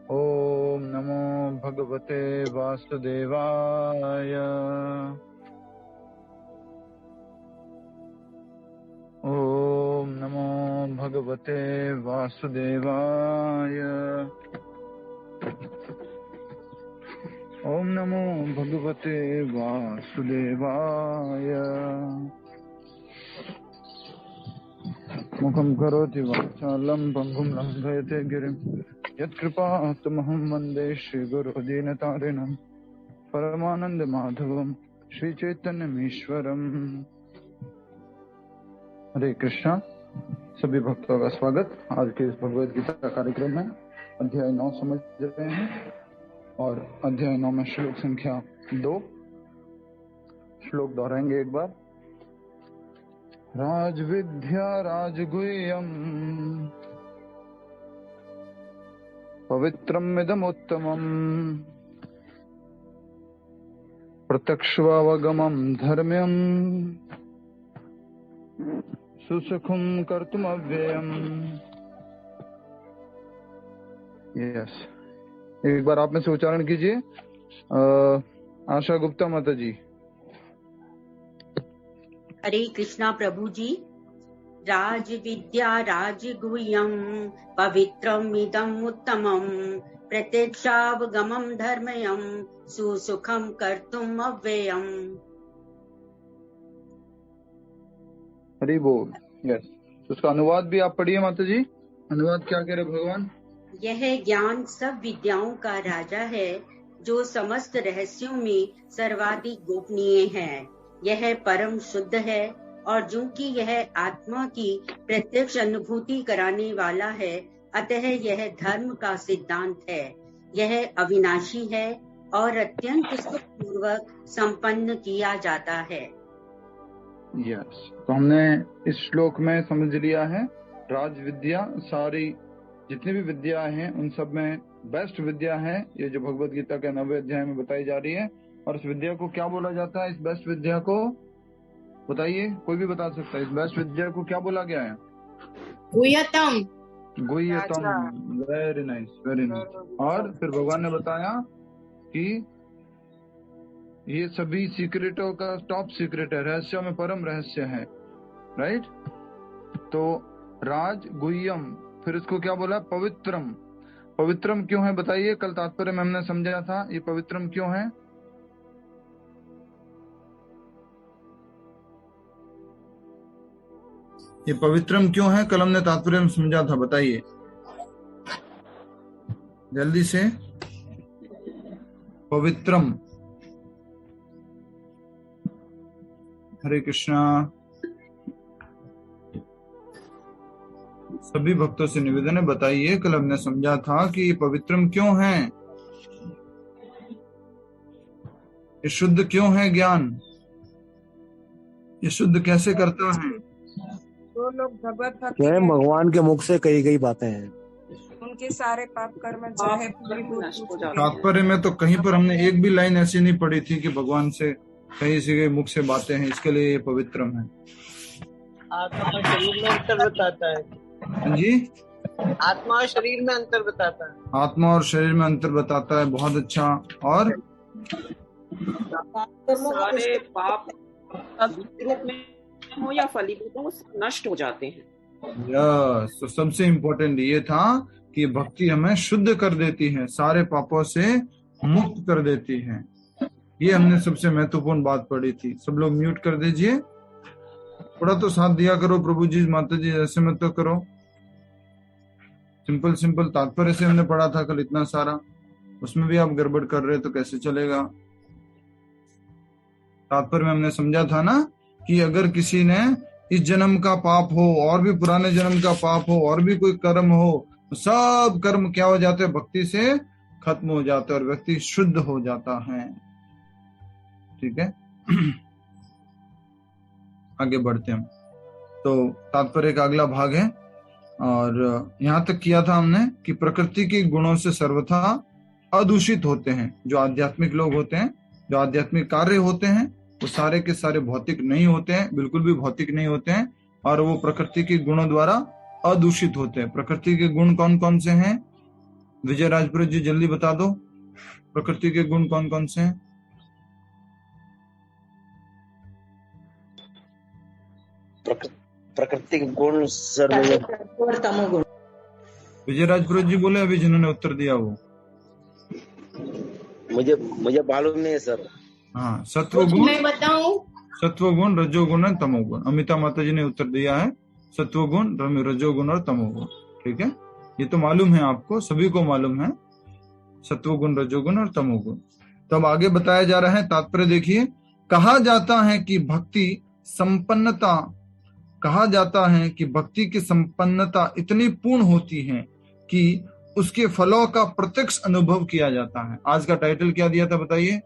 ओम नमो भगवते वासुदेवाय। ओम नमो भगवते वासुदेवाय। ओम नमो भगवते वासुदेवाय। मुखं करोति वाचालं पंगुं लंघयते गिरिं यत्कृपातमहं वन्दे श्रीगुरुदीनतारिणं परमानंद माधवं श्रीचैतन्यमीश्वरम्। हरे कृष्णा। सभी भक्तों का स्वागत। आज के इस भगवद गीता कार्यक्रम में अध्याय 9 समझ रहे हैं और अध्याय 9 में श्लोक संख्या 2 श्लोक दोहराएंगे एक बार। राजविद्या राजगुह्यम् पवित्रमिदमुत्तमम् प्रत्यक्षावगमम् धर्म्यम् सुसुखं कर्तुमव्ययम्। यस, एक बार आप में से उच्चारण कीजिए। आशा गुप्ता माता जी। हरे कृष्णा प्रभु जी। राज विद्या राजगुह्यं पवित्रम इदम उत्तमम प्रत्यक्षावगमं धर्मयं सुसुखं कर्तुम अव्ययम्। हरि बोल। यस, उसका अनुवाद भी आप पढ़िए माता जी। अनुवाद क्या कह रहे भगवान? यह ज्ञान सब विद्याओं का राजा है, जो समस्त रहस्यों में सर्वाधिक गोपनीय है। यह परम शुद्ध है और चूंकि यह आत्मा की प्रत्यक्ष अनुभूति कराने वाला है, अतः यह धर्म का सिद्धांत है। यह अविनाशी है और अत्यंत सुखपूर्वक संपन्न किया जाता है। यस, तो हमने इस श्लोक में समझ लिया है राज विद्या, सारी जितनी भी विद्या हैं उन सब में बेस्ट विद्या है ये जो भगवद गीता के 9वें अध्याय में बताई जा रही है। और इस विद्या को क्या बोला जाता है? इस बेस्ट विद्या को बताइए, कोई भी बता सकता है। इस बेस्ट विद्या को क्या बोला गया है? गुह्यतम। गुह्यतम। Very nice, very nice. और फिर भगवान ने बताया कि ये सभी सीक्रेटों का टॉप सीक्रेट है, रहस्यों में परम रहस्य है। राइट? तो राज गुह्यम, फिर इसको क्या बोला? पवित्रम। पवित्रम क्यों है बताइए? कल तात्पर्य में हमने समझा था ये पवित्रम क्यों है। ये पवित्रम क्यों है? कल हमने तात्पर्य में समझा था, बताइए जल्दी से। पवित्रम। हरे कृष्णा। सभी भक्तों से निवेदन है, बताइए कल हमने समझा था कि ये पवित्रम क्यों है, ये शुद्ध क्यों है ज्ञान, ये शुद्ध कैसे करता है? जो लोग भगवत भक्ति स्वयं भगवान के मुख से कही गई बातें हैं, उनके सारे पाप कर्म जो है तात्पर्य में तो कहीं पर हमने एक भी लाइन ऐसी नहीं पढ़ी थी कि भगवान से कहीं से मुख से बातें हैं, इसके लिए ये पवित्रम है। आत्मा और शरीर में अंतर बताता है। जी, आत्मा और शरीर में अंतर बताता है। आत्मा और शरीर में अंतर बताता है, बहुत अच्छा। और सारे पाप रूप में हो या फलीभूत हो नष्ट हो जाते हैं। यस, तो सबसे इम्पोर्टेंट ये था कि भक्ति हमें शुद्ध कर देती है, सारे पापों से मुक्त कर देती है। ये हमने सबसे महत्वपूर्ण बात पढ़ी थी। सब लोग म्यूट कर दीजिए, थोड़ा तो साथ दिया करो प्रभु जी, माता जी ऐसे मत तो करो। सिंपल सिंपल तात्पर्य से हमने पढ़ा था कल इतना सारा, उसमें भी आप गड़बड़ कर रहे तो कैसे चलेगा। तात्पर्य में हमने समझा था ना कि अगर किसी ने इस जन्म का पाप हो और भी पुराने जन्म का पाप हो और भी कोई कर्म हो, तो सब कर्म क्या हो जाते हैं? भक्ति से खत्म हो जाते हैं और व्यक्ति शुद्ध हो जाता है। ठीक है, आगे बढ़ते हैं। तो तात्पर्य का अगला भाग है और यहाँ तक किया था हमने कि प्रकृति के गुणों से सर्वथा अदूषित होते हैं। जो आध्यात्मिक लोग होते हैं, जो आध्यात्मिक कार्य होते हैं, वो सारे के सारे भौतिक नहीं होते हैं, बिल्कुल भी भौतिक नहीं होते हैं, और वो प्रकृति के गुणों द्वारा अदूषित होते हैं। प्रकृति के गुण कौन कौन से हैं? विजय राजपुरोहित जी जल्दी बता दो, प्रकृति के गुण कौन कौन से हैं? प्रकृति के गुण सर मुझे और तमोगुण। विजय राजपुरोहित जी बोले अभी जिन्होंने उत्तर दिया वो। मुझे मालूम नहीं है सर। हाँ, सत्वगुण, मैं बताऊं? सत्वगुण, रजोगुण और तमोगुण। अमिता माता जी ने उत्तर दिया है सत्वगुण, रजोगुण और तमोगुण। ठीक है, ये तो मालूम है आपको, सभी को मालूम है सत्वगुण, रजोगुण और तमोगुण। तो अब आगे बताया जा रहा है, तात्पर्य देखिए। कहा जाता है कि भक्ति संपन्नता, कहा जाता है कि भक्ति की संपन्नता इतनी पूर्ण होती है कि उसके फलों का प्रत्यक्ष अनुभव किया जाता है। आज का टाइटल क्या दिया था बताइए?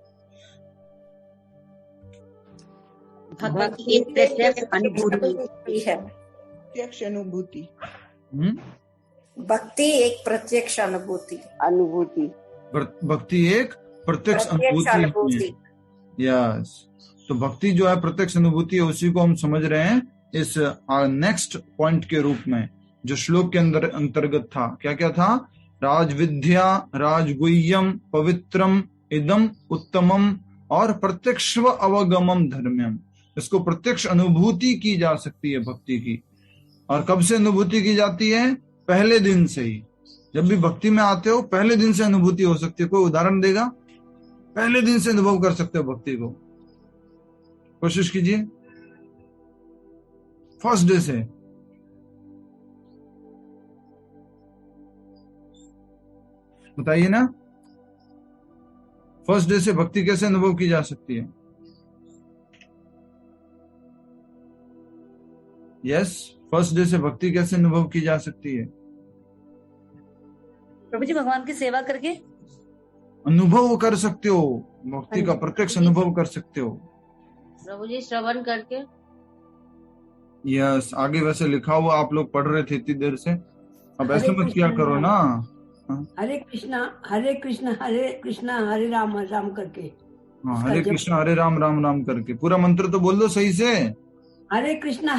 भक्ति एक प्रत्यक्ष अनुभूति है। प्रत्यक्ष अनुभूति। भक्ति एक प्रत्यक्ष अनुभूति। भक्ति एक प्रत्यक्ष अनुभूति है। यस, तो भक्ति जो है प्रत्यक्ष अनुभूति है, उसी को हम समझ रहे हैं इस नेक्स्ट पॉइंट के रूप में, जो श्लोक के अंदर अंतर्गत था। क्या क्या था? राजविद्या, राजगुह्यम, पवित्रम, इदम उत्तमम और प्रत्यक्ष अवगमम धर्म्यम। इसको प्रत्यक्ष अनुभूति की जा सकती है भक्ति की। और कब से अनुभूति की जाती है? पहले दिन से ही। जब भी भक्ति में आते हो पहले दिन से अनुभूति हो सकती है। कोई उदाहरण देगा? पहले दिन से अनुभव कर सकते हो भक्ति को, कोशिश कीजिए। फर्स्ट डे से। बताइए ना, फर्स्ट डे से भक्ति कैसे अनुभव की जा सकती है? यस, फर्स्ट डे से भक्ति कैसे अनुभव की जा सकती है? प्रभु जी, भगवान की सेवा करके अनुभव कर सकते हो, भक्ति का प्रत्यक्ष अनुभव कर सकते हो। प्रभु जी, श्रवण करके। यस, आगे वैसे लिखा हुआ आप लोग पढ़ रहे थे इतनी देर से, अब ऐसे मत किया करो ना। हरे कृष्णा हरे कृष्णा हरे राम राम करके। हाँ, हरे कृष्णा हरे राम राम राम करके पूरा मंत्र तो बोल दो सही से। Hare Krishna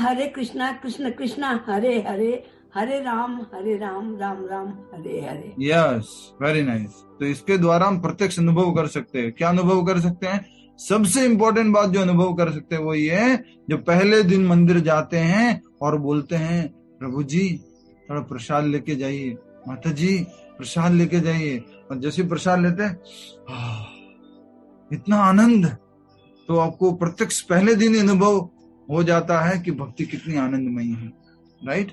Krishna Krishna Hare Hare, Hare Ram Ram Ram Hare Hare. Yes, very nice. तो इसके द्वारा हम प्रत्यक्ष अनुभव कर सकते हैं। क्या अनुभव कर सकते हैं? सबसे इंपॉर्टेंट बात जो अनुभव कर सकते हैं वो ये है, जो पहले दिन मंदिर जाते हैं और बोलते हैं प्रभु जी थोड़ा प्रसाद लेके जाइए, माता जी प्रसाद लेके जाइए, और जैसे प्रसाद लेते हैं इतना आनंद, तो आपको प्रत्यक्ष पहले दिन अनुभव हो जाता है कि भक्ति कितनी आनंदमयी है। राइट?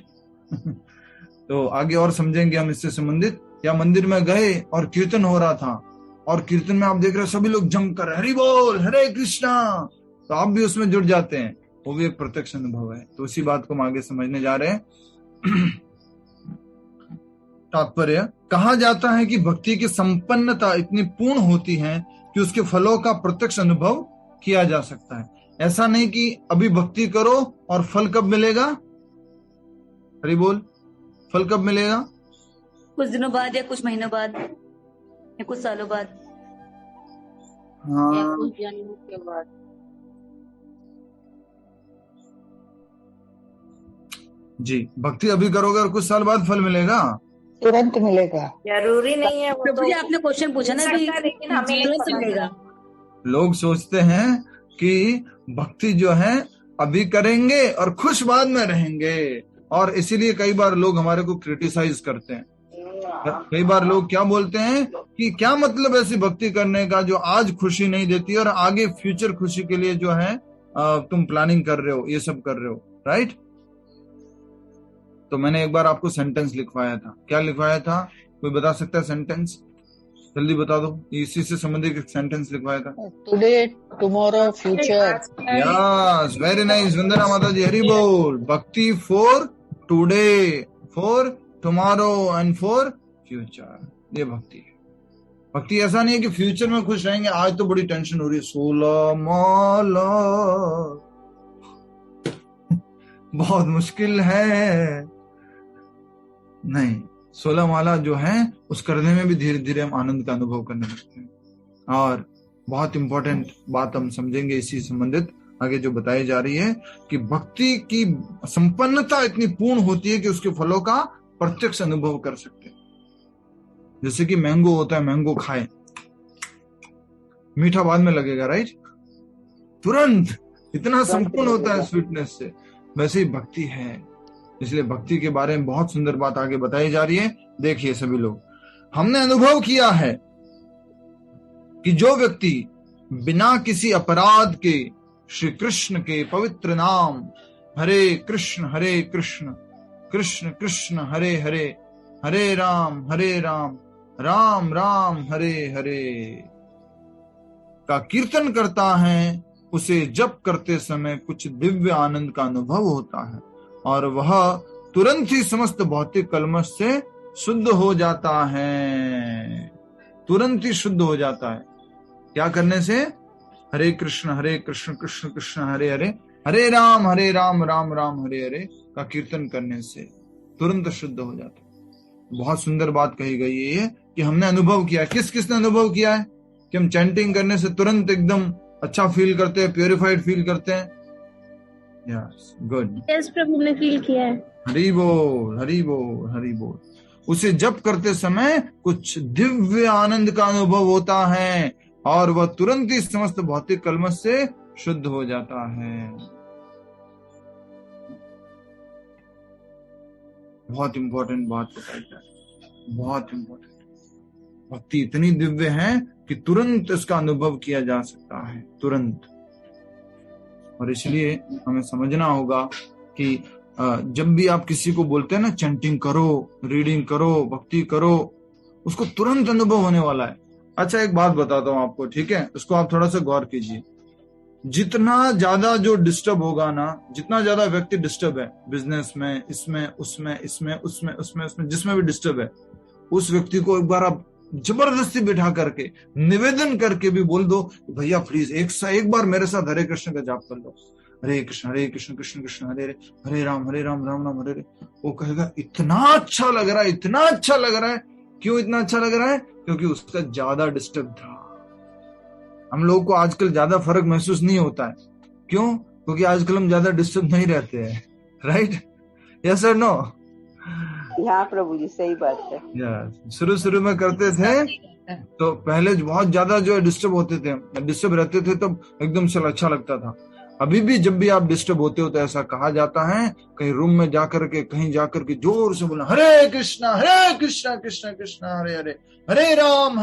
तो आगे और समझेंगे हम इससे संबंधित। या मंदिर में गए और कीर्तन हो रहा था, और कीर्तन में आप देख रहे हो सभी लोग जमकर हरि बोल हरे कृष्णा, तो आप भी उसमें जुड़ जाते हैं, वो भी एक प्रत्यक्ष अनुभव है। तो उसी बात को हम आगे समझने जा रहे हैं। तात्पर्य, कहा जाता है कि भक्ति की संपन्नता इतनी पूर्ण होती है कि उसके फलों का प्रत्यक्ष अनुभव किया जा सकता है। ऐसा नहीं कि अभी भक्ति करो और फल कब मिलेगा? हरि बोल, फल कब मिलेगा? कुछ दिनों बाद या कुछ महीनों बाद या कुछ सालों बाद। या कुछ जन्मों के बाद। जी, भक्ति अभी करोगे और कुछ साल बाद फल मिलेगा? तुरंत मिलेगा? जरूरी नहीं है। प्रभु जी, आपने क्वेश्चन पूछा ना, लेकिन हमें तुरंत मिलेगा। लोग सोचते हैं कि भक्ति जो है अभी करेंगे और खुश बाद में रहेंगे, और इसीलिए कई बार लोग हमारे को क्रिटिसाइज करते हैं। कई बार लोग क्या बोलते हैं कि क्या मतलब ऐसी भक्ति करने का जो आज खुशी नहीं देती और आगे फ्यूचर खुशी के लिए जो है तुम प्लानिंग कर रहे हो, ये सब कर रहे हो। राइट? तो मैंने एक बार आपको सेंटेंस लिखवाया था। क्या लिखवाया था? कोई बता सकता है सेंटेंस? जल्दी बता दो। इसी से संबंधित एक सेंटेंस लिखवाया था। Today tomorrow future. Yes, very nice. Vandana माता जी, हरि बोल। भक्ति for today, for tomorrow and for future, ये भक्ति है। भक्ति ऐसा नहीं है कि फ्यूचर में खुश रहेंगे, आज तो बड़ी टेंशन हो रही है, 16 माला बहुत मुश्किल है। नहीं, 16 माला जो है उस करने में भी धीरे धीरे हम आनंद का अनुभव करने लगते हैं। और बहुत इंपॉर्टेंट बात हम समझेंगे इसी संबंधित आगे जो बताई जा रही है कि भक्ति की संपन्नता इतनी पूर्ण होती है कि उसके फलों का प्रत्यक्ष अनुभव कर सकते हैं। जैसे कि मैंगो होता है, मैंगो खाए, मीठा बाद में लगेगा, राइट, तुरंत, इतना संपूर्ण होता है स्वीटनेस से। वैसे ही भक्ति है। इसलिए भक्ति के बारे में बहुत सुंदर बात आगे बताई जा रही है। देखिए सभी लोग, हमने अनुभव किया है कि जो व्यक्ति बिना किसी अपराध के श्री कृष्ण के पवित्र नाम हरे कृष्ण कृष्ण कृष्ण हरे हरे, हरे राम राम राम हरे हरे का कीर्तन करता है, उसे जप करते समय कुछ दिव्य आनंद का अनुभव होता है और वह तुरंत ही समस्त भौतिक कलमश से शुद्ध हो जाता है। तुरंत ही शुद्ध हो जाता है। क्या करने से? हरे कृष्ण कृष्ण कृष्ण हरे हरे, हरे राम राम राम हरे हरे का कीर्तन करने से तुरंत शुद्ध हो जाता है। बहुत सुंदर बात कही गई है कि हमने अनुभव किया। किसने अनुभव किया है कि हम चैंटिंग करने से तुरंत एकदम अच्छा फील करते हैं, प्योरिफाइड फील करते हैं? Yes, good. यस प्रभु, ने फील किया है। हरि बोल हरि बोल हरि बोल। उसे जप करते समय कुछ दिव्य आनंद का अनुभव होता है और वह तुरंत ही समस्त भौतिक कलमश से शुद्ध हो जाता है। बहुत इंपॉर्टेंट बात बताई जाए, बहुत इंपॉर्टेंट। भक्ति इतनी दिव्य है कि तुरंत इसका अनुभव किया जा सकता है, तुरंत। और इसलिए हमें समझना होगा कि जब भी आप किसी को बोलते हैं ना चैंटिंग करो, रीडिंग करो, भक्ति करो, उसको तुरंत अनुभव होने वाला है। अच्छा, एक बात बताता हूं आपको, ठीक है? उसको आप थोड़ा सा गौर कीजिए। जितना ज्यादा जो डिस्टर्ब होगा ना, जितना ज्यादा व्यक्ति डिस्टर्ब है बिजनेस में, इसमें उसमें इसमें उसमें उसमें उसमें जिसमें भी डिस्टर्ब है, उस व्यक्ति को एक बार आप जबरदस्ती बिठा करके निवेदन करके भी बोल दो, भैया प्लीज एक बार मेरे साथ हरे कृष्ण का जाप कर लो, हरे कृष्ण कृष्ण कृष्ण हरे हरे, हरे राम राम राम हरे हरे। वो कहेगा इतना अच्छा लग रहा है, इतना अच्छा लग रहा है। क्यों इतना अच्छा लग रहा है? क्योंकि उसका ज्यादा डिस्टर्ब था। हम लोगों को आजकल ज्यादा फर्क महसूस नहीं होता है। क्यों? क्योंकि आजकल हम ज्यादा डिस्टर्ब नहीं रहते हैं, राइट? यस और नो? हाँ प्रभु जी, सही बात है। शुरू में करते थे तो पहले बहुत ज्यादा जो है डिस्टर्ब होते थे, डिस्टर्ब रहते थे, तब एकदम से अच्छा लगता था। अभी भी जब भी आप डिस्टर्ब होते हो तो ऐसा कहा जाता है, कहीं रूम में जाकर के, कहीं जाकर के जोर से बोलना, हरे कृष्णा कृष्ण कृष्ण हरे हरे, हरे राम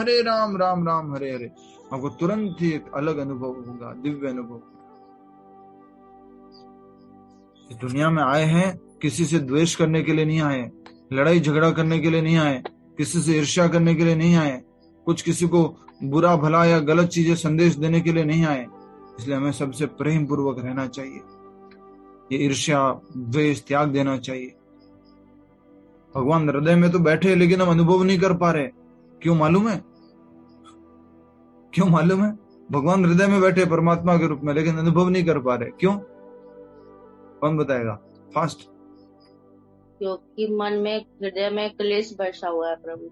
राम राम हरे हरे। आपको तुरंत ही एक अलग अनुभव होगा, दिव्य अनुभव। इस दुनिया में आए हैं किसी से द्वेष करने के लिए नहीं आए, लड़ाई झगड़ा करने के लिए नहीं आए, किसी से ईर्ष्या करने के लिए नहीं आए, कुछ किसी को बुरा भला या गलत चीजें संदेश देने के लिए नहीं आए। इसलिए हमें सबसे प्रेम पूर्वक रहना चाहिए। ये ईर्ष्या द्वेष त्याग देना चाहिए। भगवान हृदय में तो बैठे लेकिन हम अनुभव नहीं कर पा रहे। क्यों मालूम है? क्यों मालूम है? भगवान हृदय में बैठे परमात्मा के रूप में, लेकिन अनुभव नहीं कर पा रहे। क्यों? कौन बताएगा? फास्ट। क्योंकि मन में, हृदय में क्लेश बरसा हुआ है प्रभु।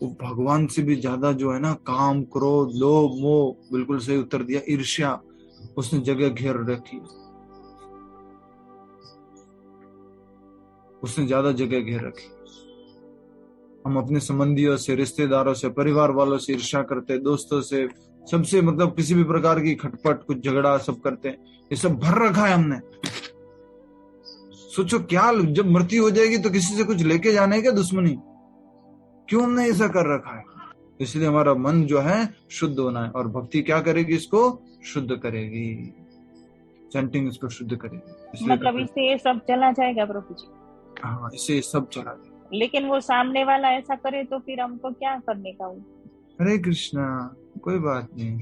वो भगवान से भी ज्यादा जो है ना, काम, क्रोध, लोभ, मोह, बिल्कुल सही उत्तर दिया, ईर्ष्या, उसने जगह घेर रखी, उसने ज्यादा जगह घेर रखी। हम अपने संबंधियों से, रिश्तेदारों से, परिवार वालों से ईर्ष्या करते, दोस्तों से, सबसे, मतलब किसी भी प्रकार की खटपट, कुछ झगड़ा सब करते हैं। ये सब भर रखा है हमने। सोचो क्या, जब मृत्यु हो जाएगी तो किसी से कुछ लेके जाने का दुश्मनी? क्यों हमने ऐसा कर रखा है? इसलिए हमारा मन जो है शुद्ध होना है, और भक्ति क्या करेगी? इसको शुद्ध करेगी, चैंटिंग इसको शुद्ध करेगी। मतलब इससे ये सब चला जाएगा प्रभु जी? हाँ, इससे सब चला जाएगा। लेकिन वो सामने वाला ऐसा करे तो फिर हमको क्या करने का? हरे कृष्णा, कोई बात नहीं।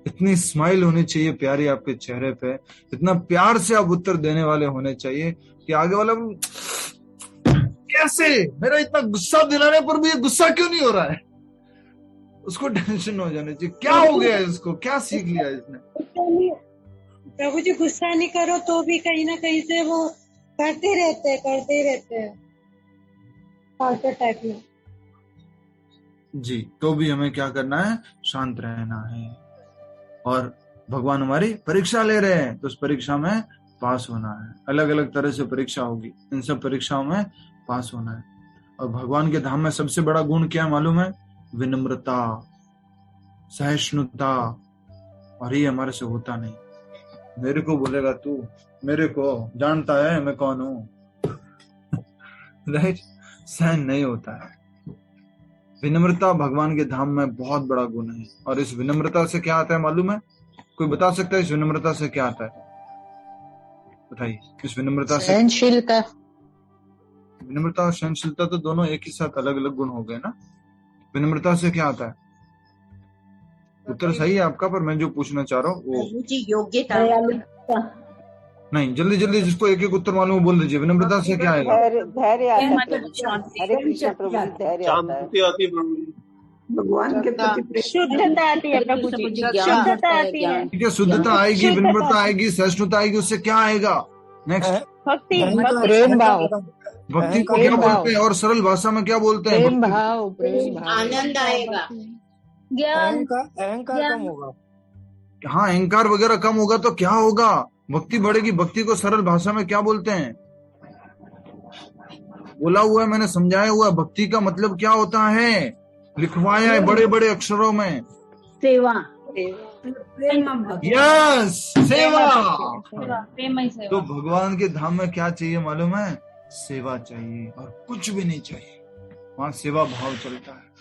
इतनी स्माइल होनी चाहिए प्यारी आपके चेहरे पे, इतना प्यार से आप उत्तर देने वाले होने चाहिए कि आगे वाला कैसे, मेरा इतना गुस्सा दिलाने पर भी ये गुस्सा क्यों नहीं हो रहा है, उसको टेंशन हो जाने चाहिए। क्या हो गया इसको, क्या सीख लिया इसने? प्रभु जी, गुस्सा नहीं करो तो भी कहीं ना कहीं से वो करते रहते हैं टाइप में। जी, तो भी हमें क्या करना है? शांत रहना है। और भगवान हमारी परीक्षा ले रहे हैं तो उस परीक्षा में पास होना है। अलग अलग तरह से परीक्षा होगी, इन सब परीक्षाओं में पास होना है। और भगवान के धाम में सबसे बड़ा गुण क्या मालूम है? विनम्रता, सहिष्णुता, और ये हमारे से होता नहीं। मेरे को बोलेगा तू, मेरे को जानता है मैं कौन हूं, राइट? सहन नहीं होता है। विनम्रता भगवान के धाम में बहुत बड़ा गुण है। और इस विनम्रता से क्या आता है मालूम है? कोई बता सकता है इस विनम्रता से क्या आता है? बताइए। इस विनम्रता से सहनशीलता। विनम्रता और सहनशीलता तो दोनों एक ही साथ अलग अलग गुण हो गए ना। विनम्रता से क्या आता है? उत्तर सही है आपका, पर मैं जो पूछना चाह रहा हूँ वो योग्यता। नहीं, जल्दी जल्दी जिसको एक एक उत्तर मालूम बोल दीजिए। विनम्रता से क्या आएगा? धैर्य आता है। हरे कृष्ण प्रभु, धैर्य आता है। भगवान के प्रति शुद्धता आती है प्रभु जी, शुद्धता आती है। ठीक है, शुद्धता आएगी, विनम्रता आएगी, सहिष्णुता आएगी, उससे क्या आएगा? नेक्स्ट, भक्ति, प्रेम भाव। भक्ति को क्या बोलते हैं और सरल भाषा में क्या बोलते हैं? प्रेम भाव, प्रेम भाव। आनंद आएगा, ज्ञान, अहंकार कम होगा। हाँ, अहंकार वगैरह कम होगा तो क्या होगा? भक्ति बढ़ेगी। भक्ति को सरल भाषा में क्या बोलते हैं? बोला हुआ है, मैंने समझाया हुआ है। भक्ति का मतलब क्या होता है? लिखवाया है बड़े बड़े अक्षरों में। सेवा, यस, सेवा। प्रेम ही सेवा। तो भगवान के धाम में क्या चाहिए मालूम है? सेवा चाहिए और कुछ भी नहीं चाहिए। वहां सेवा भाव चलता है।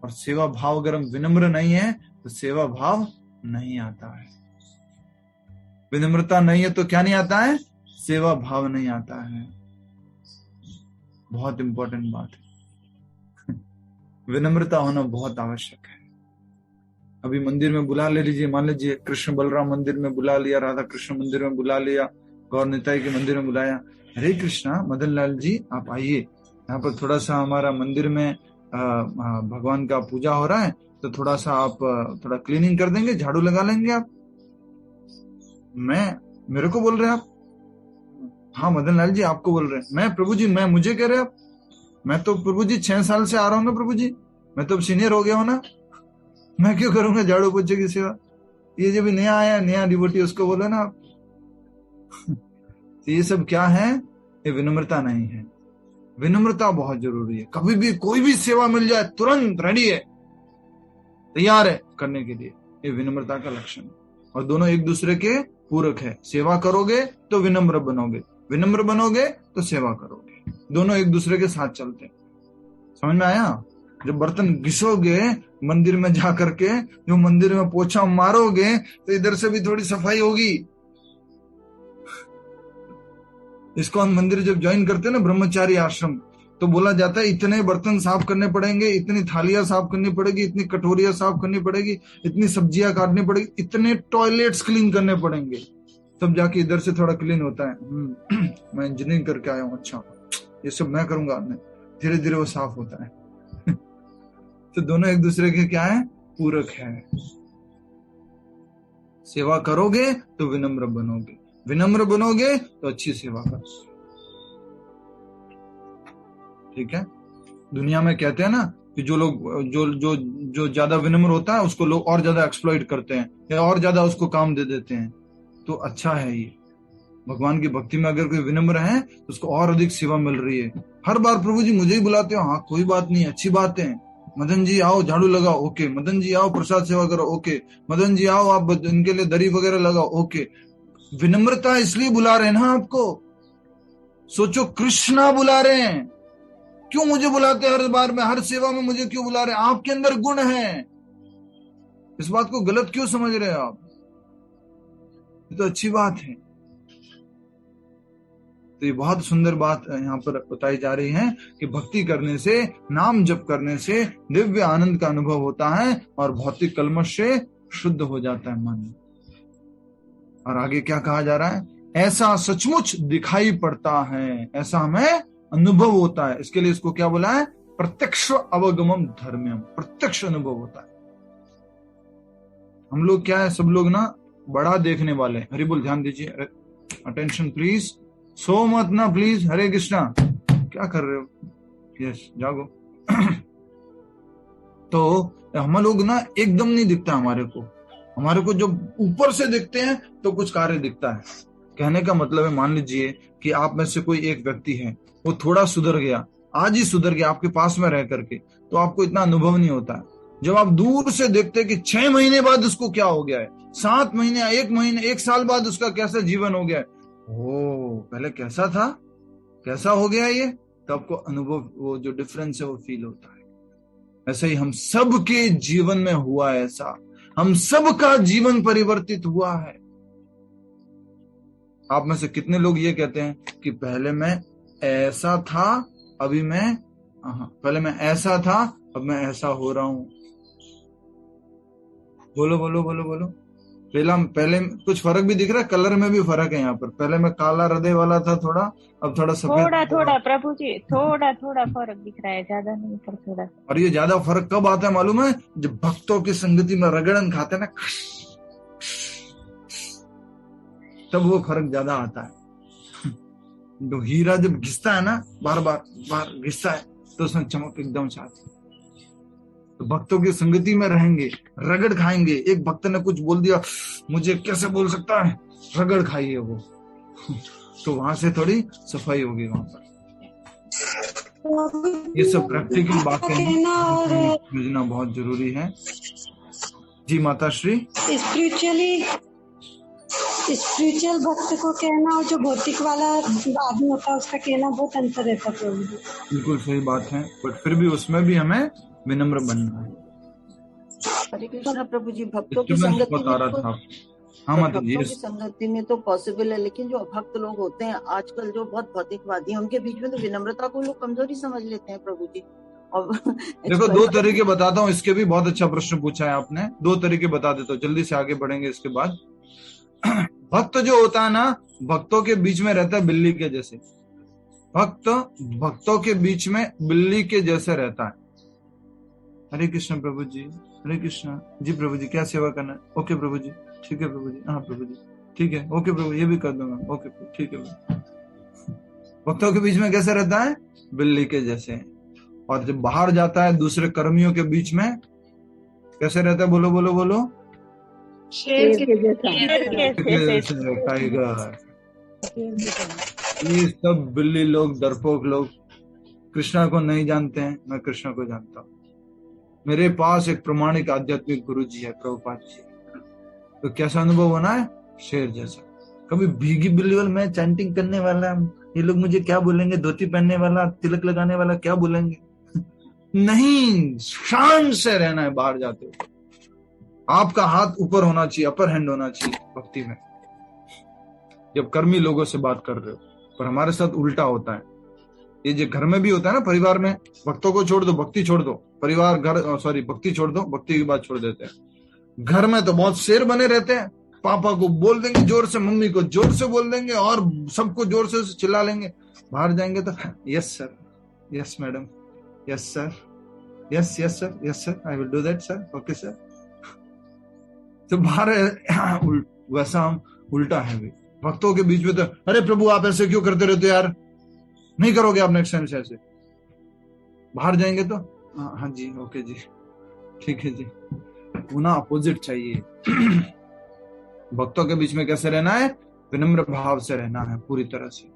और सेवा भाव अगर हम विनम्र नहीं है तो सेवा भाव नहीं आता है। विनम्रता नहीं है तो क्या नहीं आता है? सेवा भाव नहीं आता है। बहुत इंपॉर्टेंट बात है। विनम्रता होना बहुत आवश्यक है। अभी मंदिर में बुला ले लीजिए, मान लीजिए कृष्ण बलराम मंदिर में बुला लिया, राधा कृष्ण मंदिर में बुला लिया, गौर निताई के मंदिर में बुलाया। हरे कृष्णा मदन लाल जी आप आइए, यहाँ पर थोड़ा सा हमारा मंदिर में भगवान का पूजा हो रहा है, तो थोड़ा सा आप थोड़ा क्लीनिंग कर देंगे, झाड़ू लगा लेंगे आप। मेरे को बोल रहे हैं आप? हाँ मदन लाल जी आपको बोल रहे हैं। मैं प्रभु जी, मैं मुझे कह रहे हैं आप? मैं तो प्रभु जी 6 साल से आ रहा हूँ ना प्रभु जी, मैं तो अब सीनियर हो गया हूँ ना, मैं क्यों करूंगा झाड़ू पोछे की सेवा? ये जो भी नया आया, नया डिवोटी, उसको बोलो ना आप। तो ये सब क्या है? ये विनम्रता नहीं है। विनम्रता बहुत जरूरी है। कभी भी कोई भी सेवा मिल जाए तुरंत रेडी है, तैयार है करने के लिए। ये विनम्रता का लक्षण है। और दोनों एक दूसरे के पूरक है। सेवा करोगे तो विनम्र बनोगे, विनम्र बनोगे तो सेवा करोगे। दोनों एक दूसरे के साथ चलते हैं। समझ में आया? जब बर्तन घिसोगे मंदिर में जा करके, जो मंदिर में पोछा मारोगे तो इधर से भी थोड़ी सफाई होगी। इसको हम मंदिर जब ज्वाइन करते हैं ना, ब्रह्मचारी आश्रम, तो बोला जाता है इतने बर्तन साफ करने पड़ेंगे, इतनी थालियां साफ करनी पड़ेगी, इतनी कटोरियां साफ करनी पड़ेगी, इतनी सब्जियां काटनी पड़ेगी, इतने टॉयलेट्स क्लीन करने पड़ेंगे, तब जाके इधर से थोड़ा क्लीन होता है। मैं इंजीनियरिंग करके आया हूँ, अच्छा ये सब मैं करूंगा। धीरे धीरे वो साफ होता है। तो दोनों एक दूसरे के क्या है? पूरक है। सेवा करोगे तो विनम्र बनोगे, विनम्र बनोगे तो अच्छी सेवा करोगे। ठीक है? दुनिया में कहते हैं ना कि जो लोग जो ज्यादा विनम्र होता है उसको लोग और ज्यादा एक्सप्लॉइट करते हैं या और ज्यादा उसको काम दे देते हैं। तो अच्छा है ये। भगवान की भक्ति में अगर कोई विनम्र है तो उसको और अधिक सेवा मिल रही है। हर बार प्रभु जी मुझे ही बुलाते हो, हाँ कोई बात नहीं, अच्छी बात है। मदन जी आओ झाड़ू लगाओ, ओके। मदन जी आओ प्रसाद सेवा करो, ओके। मदन जी आओ आप इनके लिए दरी वगैरह लगाओ, ओके। विनम्रता इसलिए बुला रहे हैं ना आपको। सोचो कृष्णा बुला रहे हैं, क्यों मुझे बुलाते हैं हर बार में, हर सेवा में मुझे क्यों बुला रहे हैं? आपके अंदर गुण है। इस बात को गलत क्यों समझ रहे हैं आप? ये तो अच्छी बात है। तो ये बहुत सुंदर बात यहाँ पर बताई जा रही है कि भक्ति करने से, नाम जप करने से दिव्य आनंद का अनुभव होता है और भौतिक कल्मश से शुद्ध हो जाता है मन। और आगे क्या कहा जा रहा है? ऐसा सचमुच दिखाई पड़ता है, ऐसा हमें अनुभव होता है। इसके लिए इसको क्या बोला है? प्रत्यक्ष अवगमम धर्म्यम। प्रत्यक्ष अनुभव होता है। हम लोग क्या है, सब लोग ना बड़ा देखने वाले। हरि बोल, ध्यान दीजिए, अटेंशन प्लीज, सो मत ना प्लीज। हरे कृष्णा, क्या कर रहे हो? यस, जागो। तो हम लोग ना एकदम नहीं दिखता हमारे को जब ऊपर से दिखते हैं तो कुछ कार्य दिखता है। कहने का मतलब है, मान लीजिए कि आप में से कोई एक व्यक्ति है, वो थोड़ा सुधर गया, आज ही सुधर के आपके पास में रह करके, तो आपको इतना अनुभव नहीं होता है। जब आप दूर से देखते कि 6 महीने बाद उसको क्या हो गया है, 7 महीने, 1 महीने, 1 साल बाद उसका कैसा जीवन हो गया है, ओ पहले कैसा था, कैसा हो गया ये, तो आपको अनुभव, वो जो डिफरेंस है वो फील होता है। ऐसे ही हम सब के जीवन में हुआ है, ऐसा हम सब का जीवन परिवर्तित हुआ है। आप में से कितने लोग ये कहते हैं कि पहले मैं ऐसा था, अभी मैं, पहले मैं ऐसा था, अब मैं ऐसा हो रहा हूं। बोलो बोलो बोलो बोलो। पहले कुछ फर्क भी दिख रहा है, कलर में भी फर्क है यहाँ पर। पहले मैं काला हृदय वाला था थोड़ा, अब थोड़ा सफेद, थोड़ा प्रभु जी, थोड़ा फर्क दिख रहा है, ज्यादा नहीं पर थोड़ा। और ये ज्यादा फर्क कब आता है मालूम है? जब भक्तों की संगति में रगड़न खाते हैं ना, तब वो फर्क ज्यादा आता है। तो हीरा जब घिसता है ना, बार बार घिसता है, तो उसमें चमक एकदम से आती है। तो भक्तों की संगति में रहेंगे, रगड़ खाएंगे। एक भक्त ने कुछ बोल दिया, मुझे कैसे बोल सकता है, रगड़ खाई है वो, तो वहां से थोड़ी सफाई होगी वहां पर। ये सब प्रैक्टिकल बातें समझना बहुत जरूरी है। जी माता श्री। स्पिरिचुअल भक्त को कहना और जो भौतिक वाला आदमी होता है उसका कहना बहुत अंतर रहता है प्रभु जी। बिल्कुल सही बात है, बट फिर भी उसमें भी हमें विनम्र बनना है। हरे कृष्णा प्रभु जी। भक्तों की संगति में भक्तों की संगति में तो पॉसिबल है, लेकिन जो अभक्त लोग होते हैं आजकल, जो बहुत भौतिकवादी हैं, उनके बीच में तो विनम्रता को लोग कमजोरी समझ लेते हैं प्रभु जी। और देखो 2 तरीके बताता हूँ, इसके भी बहुत अच्छा प्रश्न पूछा है आपने। 2 तरीके बता देता हूँ, जल्दी से आगे बढ़ेंगे इसके बाद। भक्त जो होता है ना, भक्तों के बीच में रहता है बिल्ली के जैसे। भक्त भक्तों के बीच में बिल्ली के जैसे रहता है। हरे कृष्ण प्रभु जी, हरे कृष्ण जी प्रभु जी, क्या सेवा करना है? ओके प्रभु जी, ठीक है प्रभु जी, हाँ प्रभु जी, ठीक है, ओके प्रभु, ये भी कर दूंगा, ओके ठीक है। भक्तों के बीच में कैसे रहता है? बिल्ली के जैसे। और जब बाहर जाता है दूसरे कर्मियों के बीच में कैसे रहता है? बोलो बोलो बोलो। शेर के जैसा, टाइगर। ये सब बिल्ली लोग, डरपोक लोग कृष्णा को नहीं जानते हैं, मैं कृष्णा को जानता हूँ। मेरे पास एक प्रमाणिक आध्यात्मिक गुरु जी है, प्रभुपाद जी। तो कैसा अनुभव होना है? शेर जैसा। कभी भीगी बिल्ली वाला, मैं चैंटिंग करने वाला, ये लोग मुझे क्या बोलेंगे, धोती पहनने वाला, तिलक लगाने वाला क्या बोलेंगे? नहीं, शान से रहना है। बाहर जाते हो आपका हाथ ऊपर होना चाहिए, अपर हैंड होना चाहिए भक्ति में, जब कर्मी लोगों से बात कर रहे हो। पर हमारे साथ उल्टा होता है। ये जो घर में भी होता है ना, परिवार में, भक्तों को छोड़ दो, भक्ति छोड़ दो, परिवार घर सॉरी भक्ति छोड़ दो, भक्ति की बात छोड़ देते हैं। घर में तो बहुत शेर बने रहते हैं, पापा को बोल देंगे जोर से, मम्मी को जोर से बोल देंगे, और सबको जोर से चिल्ला लेंगे। बाहर जाएंगे तो yes sir, yes madam, yes sir, yes yes sir, yes sir, I will do that sir, okay sir. तो बाहर वैसा हम उल्टा है भी। भक्तों के बीच में तो अरे प्रभु आप ऐसे क्यों करते रहते यार, नहीं करोगे आप नेक्स्ट टाइम से ऐसे। बाहर जाएंगे तो हाँ जी, ओके जी, ठीक है जी। पुनः अपोजिट चाहिए। भक्तों के बीच में कैसे रहना है? विनम्र भाव से रहना है पूरी तरह से।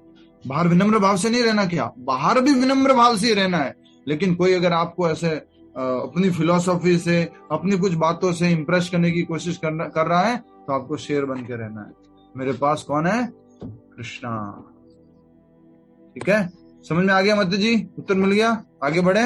बाहर विनम्र भाव से नहीं रहना, क्या बाहर भी विनम्र भाव से रहना है। लेकिन कोई अगर आपको ऐसे अपनी फिलॉसफी से, अपनी कुछ बातों से इम्प्रेस करने की कोशिश कर रहा है, तो आपको शेर बन के रहना है। मेरे पास कौन है? कृष्णा। ठीक है, समझ में आ गया माता जी? उत्तर मिल गया? आगे बढ़े।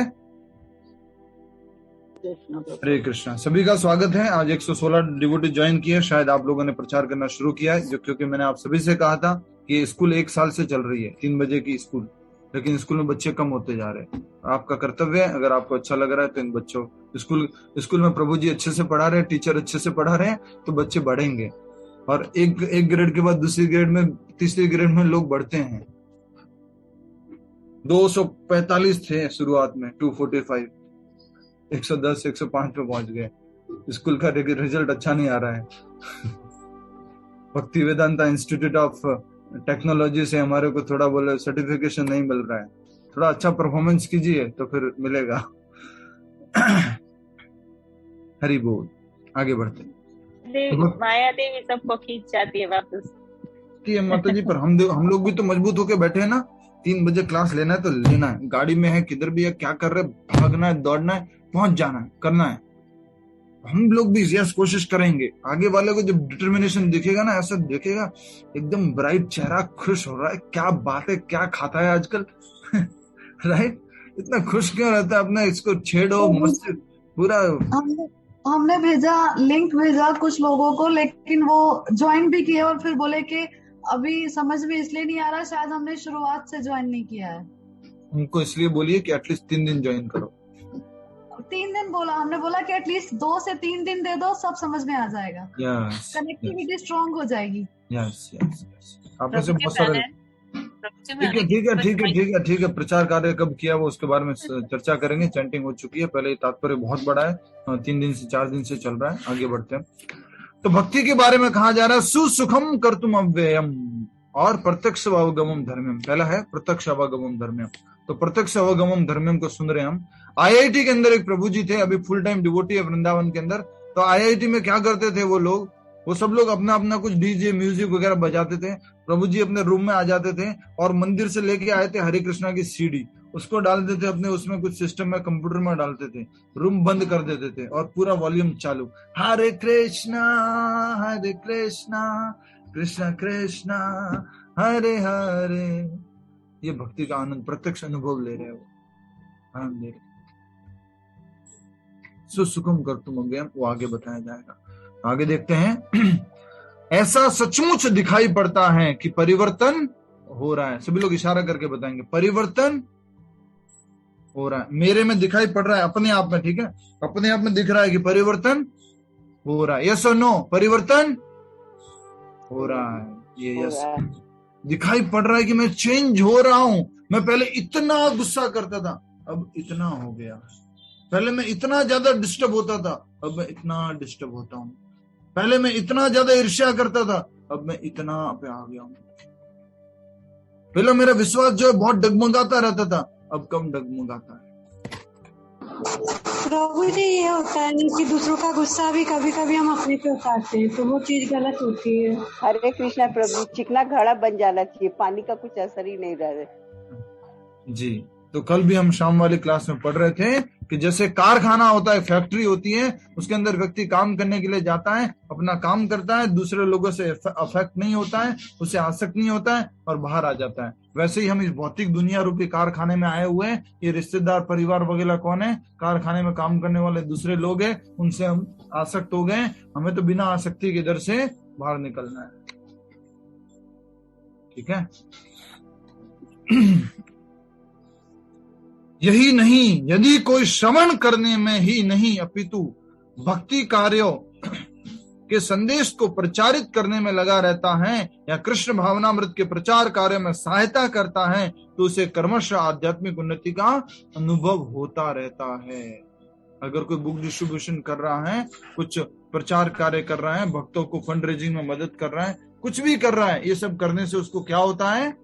हरे कृष्णा। सभी का स्वागत है। आज 116 डिवोटी ज्वाइन किए। शायद आप लोगों ने प्रचार करना शुरू किया है, जो क्योंकि मैंने आप सभी से कहा था कि स्कूल 1 साल से चल रही है, 3 बजे की स्कूल, लेकिन स्कूल में बच्चे कम होते जा रहे हैं। आपका कर्तव्य है, अगर आपको अच्छा लग रहा है तो इन बच्चों स्कूल में प्रभु जी अच्छे से पढ़ा रहे हैं, टीचर अच्छे से पढ़ा रहे हैं, तो बच्चे बढ़ेंगे। और एक ग्रेड के बाद दूसरी ग्रेड में, तीसरी ग्रेड में लोग बढ़ते हैं। 245 थे शुरुआत में, 245, 110, 105 पे पहुंच गए। स्कूल का रिजल्ट अच्छा नहीं आ रहा है। भक्ति वेदांता इंस्टीट्यूट ऑफ टेक्नोलॉजी से हमारे को थोड़ा बोले सर्टिफिकेशन नहीं मिल रहा है। थोड़ा अच्छा परफॉर्मेंस कीजिए तो फिर मिलेगा। हरि बोल। आगे बढ़ते। माया देवी सबको खींच जाती है वापस। माता जी, पर हम लोग भी तो मजबूत होके बैठे हैं ना। 3 बजे क्लास लेना है तो लेना है, गाड़ी में है, किधर भी है, क्या कर रहे, भागना है, दौड़ना है, पहुंच जाना है, करना है। हम लोग भी यस कोशिश करेंगे। आगे वाले को जब डिटर्मिनेशन दिखेगा ना, ऐसा देखेगा एकदम ब्राइट चेहरा, खुश हो रहा है, क्या बात है, क्या खाता है आजकल राइट, इतना खुश क्यों रहता है, अपना इसको छेड़ो मस्त पूरा। हमने भेजा, लिंक भेजा कुछ लोगों को, लेकिन वो ज्वाइन भी किए और फिर बोले कि अभी समझ में इसलिए नहीं आ रहा, शायद हमने शुरुआत से ज्वाइन नहीं किया है। उनको इसलिए बोलिए कि एटलीस्ट 3 दिन ज्वाइन करो। 3 दिन बोला, हमने बोला कि एटलीस्ट 2 से 3 दिन दे दो, सब समझ में आ जाएगा, कनेक्टिविटी स्ट्रांग हो जाएगी। यस आप में से बहुत सारे, ठीक है। प्रचार कार्य कब किया वो उसके बारे में चर्चा करेंगे। चैंटिंग हो चुकी है, पहले तात्पर्य बहुत बड़ा है, 3 दिन से 4 दिन से चल रहा है, आगे बढ़ते हैं। तो भक्ति के बारे में कहा जा रहा है सुसुखम कर्तुम अव्ययम और प्रत्यक्ष अवगमम धर्म्यम। पहला है प्रत्यक्ष अवगमम धर्म्यम, तो प्रत्यक्ष अवगमम धर्म्यम को सुन रहे हैं हम। आईआईटी के अंदर एक प्रभु जी थे, अभी फुल टाइम डिवोटी है वृंदावन के अंदर। तो आईआईटी में क्या करते थे वो सब लोग अपना अपना कुछ डीजे म्यूजिक वगैरह बजाते थे। प्रभु जी अपने रूम में आ जाते थे और मंदिर से लेके आए थे हरे कृष्णा की सीडी, उसको डालते थे अपने उसमें कुछ सिस्टम में, कंप्यूटर में डालते थे, रूम बंद कर देते थे और पूरा वॉल्यूम चालू, हरे कृष्णा कृष्णा कृष्णा हरे हरे। ये भक्ति का आनंद, प्रत्यक्ष अनुभव ले रहे हो, आनंद ले रहे। सुसुखम कर्तुम अव्ययम, वो आगे बताया जाएगा। आगे देखते हैं। ऐसा सचमुच दिखाई पड़ता है कि परिवर्तन हो रहा है। सभी लोग इशारा करके बताएंगे, परिवर्तन हो रहा है, मेरे में दिखाई पड़ रहा है, अपने आप में, ठीक है, अपने आप में दिख रहा है कि परिवर्तन हो रहा है। यस और नो, परिवर्तन हो रहा है, ये यस दिखाई पड़ रहा है कि मैं चेंज हो रहा हूं। मैं पहले इतना गुस्सा करता था, अब इतना हो गया। पहले मैं इतना ज्यादा डिस्टर्ब होता था, अब मैं इतना डिस्टर्ब होता हूं। पहले मैं इतना ज्यादा ईर्ष्या करता था, अब मैं इतना पे आ गया हूं। पहले मेरा विश्वास जो है बहुत डगमगाता रहता था, अब कम डगमगाता है। प्रभु जी, ये होता है कि दूसरों का गुस्सा भी कभी कभी हम अपने पे उतारते हैं, तो वो चीज गलत होती है। हरे कृष्णा प्रभु, चिकना घड़ा बन जाना चाहिए, पानी का कुछ असर ही नहीं रहा जी। तो कल भी हम शाम वाली क्लास में पढ़ रहे थे कि जैसे कारखाना होता है, फैक्ट्री होती है, उसके अंदर व्यक्ति काम करने के लिए जाता है, अपना काम करता है, दूसरे लोगों से अफेक्ट नहीं होता है, उससे आसक्त नहीं होता है और बाहर आ जाता है। वैसे ही हम इस भौतिक दुनिया रूपी कारखाने में आए हुए हैं। ये रिश्तेदार परिवार वगैरह कौन है? कारखाने में काम करने वाले दूसरे लोग हैं, उनसे हम आसक्त हो गए। हमें तो बिना आसक्ति के दर से बाहर निकलना है, ठीक है। यही नहीं, यदि कोई श्रवण करने में ही नहीं अपितु भक्ति कार्यों के संदेश को प्रचारित करने में लगा रहता है या कृष्ण भावनामृत के प्रचार कार्य में सहायता करता है, तो उसे क्रमशः आध्यात्मिक उन्नति का अनुभव होता रहता है। अगर कोई बुक डिस्ट्रीब्यूशन कर रहा है, कुछ प्रचार कार्य कर रहा है, भक्तों को फंड रेजिंग में मदद कर रहा है, कुछ भी कर रहा है, ये सब करने से उसको क्या होता है?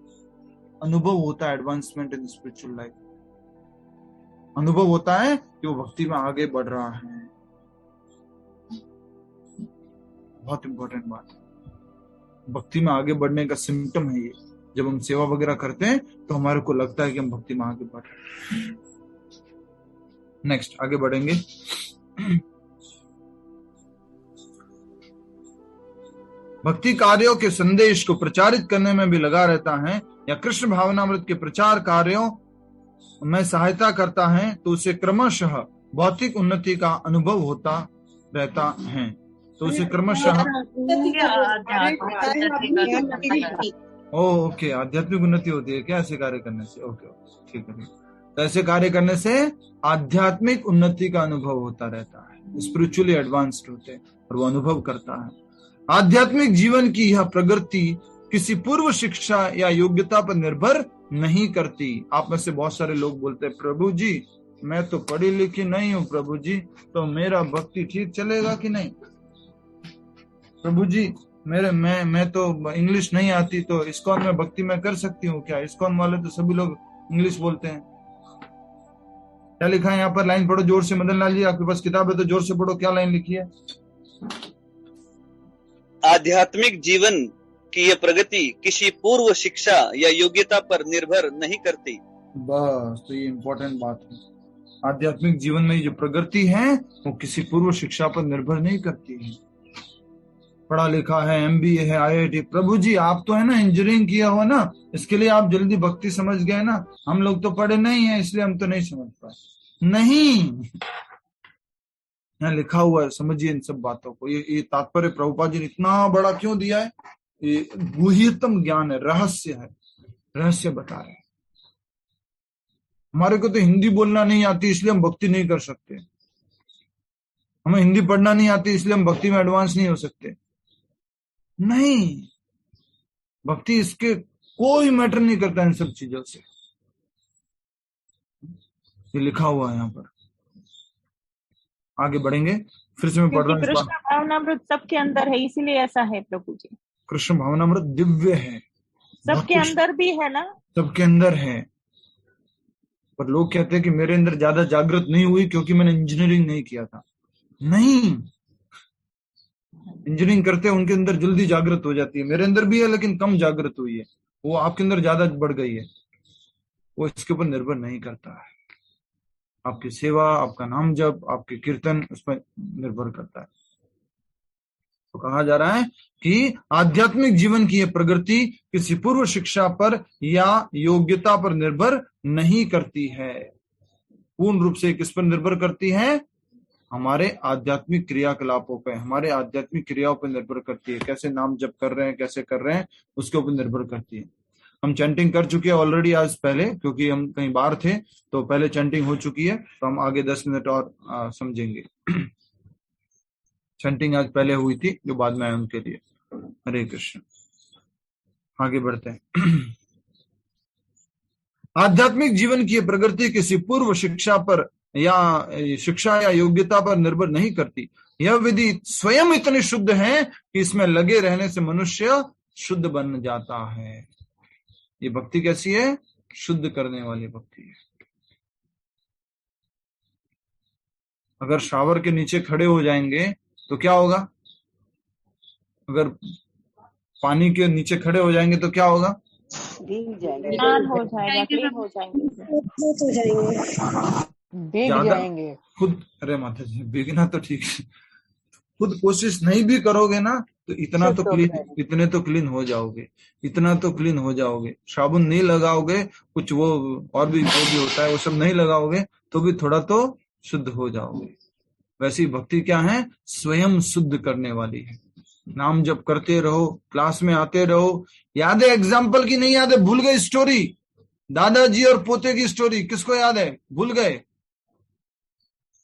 अनुभव होता है, एडवांसमेंट इन स्पिरिचुअल लाइफ। अनुभव होता है कि वो भक्ति में आगे बढ़ रहा है। बहुत इंपॉर्टेंट बात है, भक्ति में आगे बढ़ने का सिम्टम है ये। जब हम सेवा वगैरह करते हैं तो हमारे को लगता है कि हम भक्ति में आगे बढ़ रहे हैं। नेक्स्ट आगे बढ़ेंगे। भक्ति कार्यों के संदेश को प्रचारित करने में भी लगा रहता है या कृष्ण भावनामृत के प्रचार कार्यों में सहायता करता है, तो उसे क्रमशः भौतिक उन्नति का अनुभव होता रहता है। तो उसे क्रमशः ओके आध्यात्मिक उन्नति होती है क्या ऐसे कार्य करने से? ओके ठीक है। तो ऐसे कार्य करने से आध्यात्मिक उन्नति का अनुभव होता रहता है, स्पिरिचुअली एडवांस्ड होते हैं और वो अनुभव करता है। आध्यात्मिक जीवन की यह प्रगति किसी पूर्व शिक्षा या योग्यता पर निर्भर नहीं करती। आप में से बहुत सारे लोग बोलते हैं, प्रभु जी मैं तो पढ़ी लिखी नहीं हूँ, प्रभु जी तो मेरा भक्ति ठीक चलेगा कि नहीं? प्रभु जी मैं तो इंग्लिश नहीं आती, तो इस्कॉन में भक्ति मैं कर सकती हूँ क्या? इस्कॉन वाले तो सभी लोग इंग्लिश बोलते हैं। क्या लिखा है यहाँ पर? लाइन पढ़ो जोर से। मदन लाल जी आपके पास किताब है तो जोर से पढ़ो, क्या लाइन लिखी है? आध्यात्मिक जीवन कि यह प्रगति किसी पूर्व शिक्षा या योग्यता पर निर्भर नहीं करती। बस, तो ये इम्पोर्टेंट बात है। आध्यात्मिक जीवन में जो प्रगति है वो किसी पूर्व शिक्षा पर निर्भर नहीं करती है। पढ़ा लिखा है, MBA है, IIT, प्रभु जी आप तो है ना इंजीनियरिंग किया हो ना, इसके लिए आप जल्दी भक्ति समझ गए ना, हम लोग तो पढ़े नहीं है इसलिए हम तो नहीं समझ पाए। नहीं, यहाँ लिखा हुआ है, समझिए इन सब बातों को। ये तात्पर्य प्रभुपाद जी ने इतना बड़ा क्यों दिया है? ये गुह्यतम ज्ञान है, रहस्य है, रहस्य बता रहे हैं। हमारे को तो हिंदी बोलना नहीं आती इसलिए हम भक्ति नहीं कर सकते, हमें हिंदी पढ़ना नहीं आती इसलिए हम भक्ति में एडवांस नहीं हो सकते। नहीं, भक्ति इसके कोई मैटर नहीं करता इन सब चीजों से। ये लिखा हुआ है यहाँ पर। आगे बढ़ेंगे, फिर से मैं पढ़ रहा हूँ। कृष्ण भावनामृत सबके अंदर है, इसीलिए ऐसा है प्रभु जी। कृष्ण भावनामृत दिव्य है, सबके अंदर भी है ना, सबके अंदर है। पर लोग कहते हैं कि मेरे अंदर ज्यादा जागृत नहीं हुई क्योंकि मैंने इंजीनियरिंग नहीं किया था। नहीं, इंजीनियरिंग करते हैं उनके अंदर जल्दी जागृत हो जाती है। मेरे अंदर भी है लेकिन कम जागृत हुई है, वो आपके अंदर ज्यादा बढ़ गई है। वो इसके ऊपर निर्भर नहीं करता है। आपकी सेवा, आपका नाम जप, आपके कीर्तन उस पर निर्भर करता है। तो कहा जा रहा है कि आध्यात्मिक जीवन की यह प्रगति किसी पूर्व शिक्षा पर या योग्यता पर निर्भर नहीं करती है। पूर्ण रूप से किस पर निर्भर करती है? हमारे आध्यात्मिक क्रियाकलापों पे, हमारे आध्यात्मिक क्रियाओं पर निर्भर करती है। कैसे नाम जप कर रहे हैं, कैसे कर रहे हैं, उसके ऊपर निर्भर करती है। हम चैंटिंग कर चुके हैं ऑलरेडी आज पहले, क्योंकि हम कहीं बाहर थे तो पहले चैंटिंग हो चुकी है, तो हम आगे 10 मिनट और समझेंगे। चैंटिंग आज पहले हुई थी, जो बाद में आए उनके लिए। हरे कृष्ण। आगे बढ़ते हैं। आध्यात्मिक जीवन की प्रगति किसी पूर्व शिक्षा पर या योग्यता पर निर्भर नहीं करती। यह विधि स्वयं इतनी शुद्ध है कि इसमें लगे रहने से मनुष्य शुद्ध बन जाता है। ये भक्ति कैसी है? शुद्ध करने वाली भक्ति है। अगर शावर के नीचे खड़े हो जाएंगे तो क्या होगा? अगर पानी के नीचे खड़े हो जाएंगे तो क्या होगा? भीग जाएंगे, हो जाएगा, क्लीन हो जाएंगे खुद। अरे माता जी, भीगना तो ठीक है, खुद कोशिश नहीं भी करोगे ना तो इतना तो क्लीन, इतने तो क्लीन हो जाओगे, इतना तो क्लीन हो जाओगे। साबुन नहीं लगाओगे, कुछ वो और भी जो भी होता है वो सब नहीं लगाओगे तो भी थोड़ा तो शुद्ध हो जाओगे। वैसी भक्ति क्या है? स्वयं शुद्ध करने वाली है। नाम जप करते रहो, क्लास में आते रहो। याद है एग्जाम्पल की? नहीं याद है? भूल गए स्टोरी, दादाजी और पोते की स्टोरी। किसको याद है? भूल गए?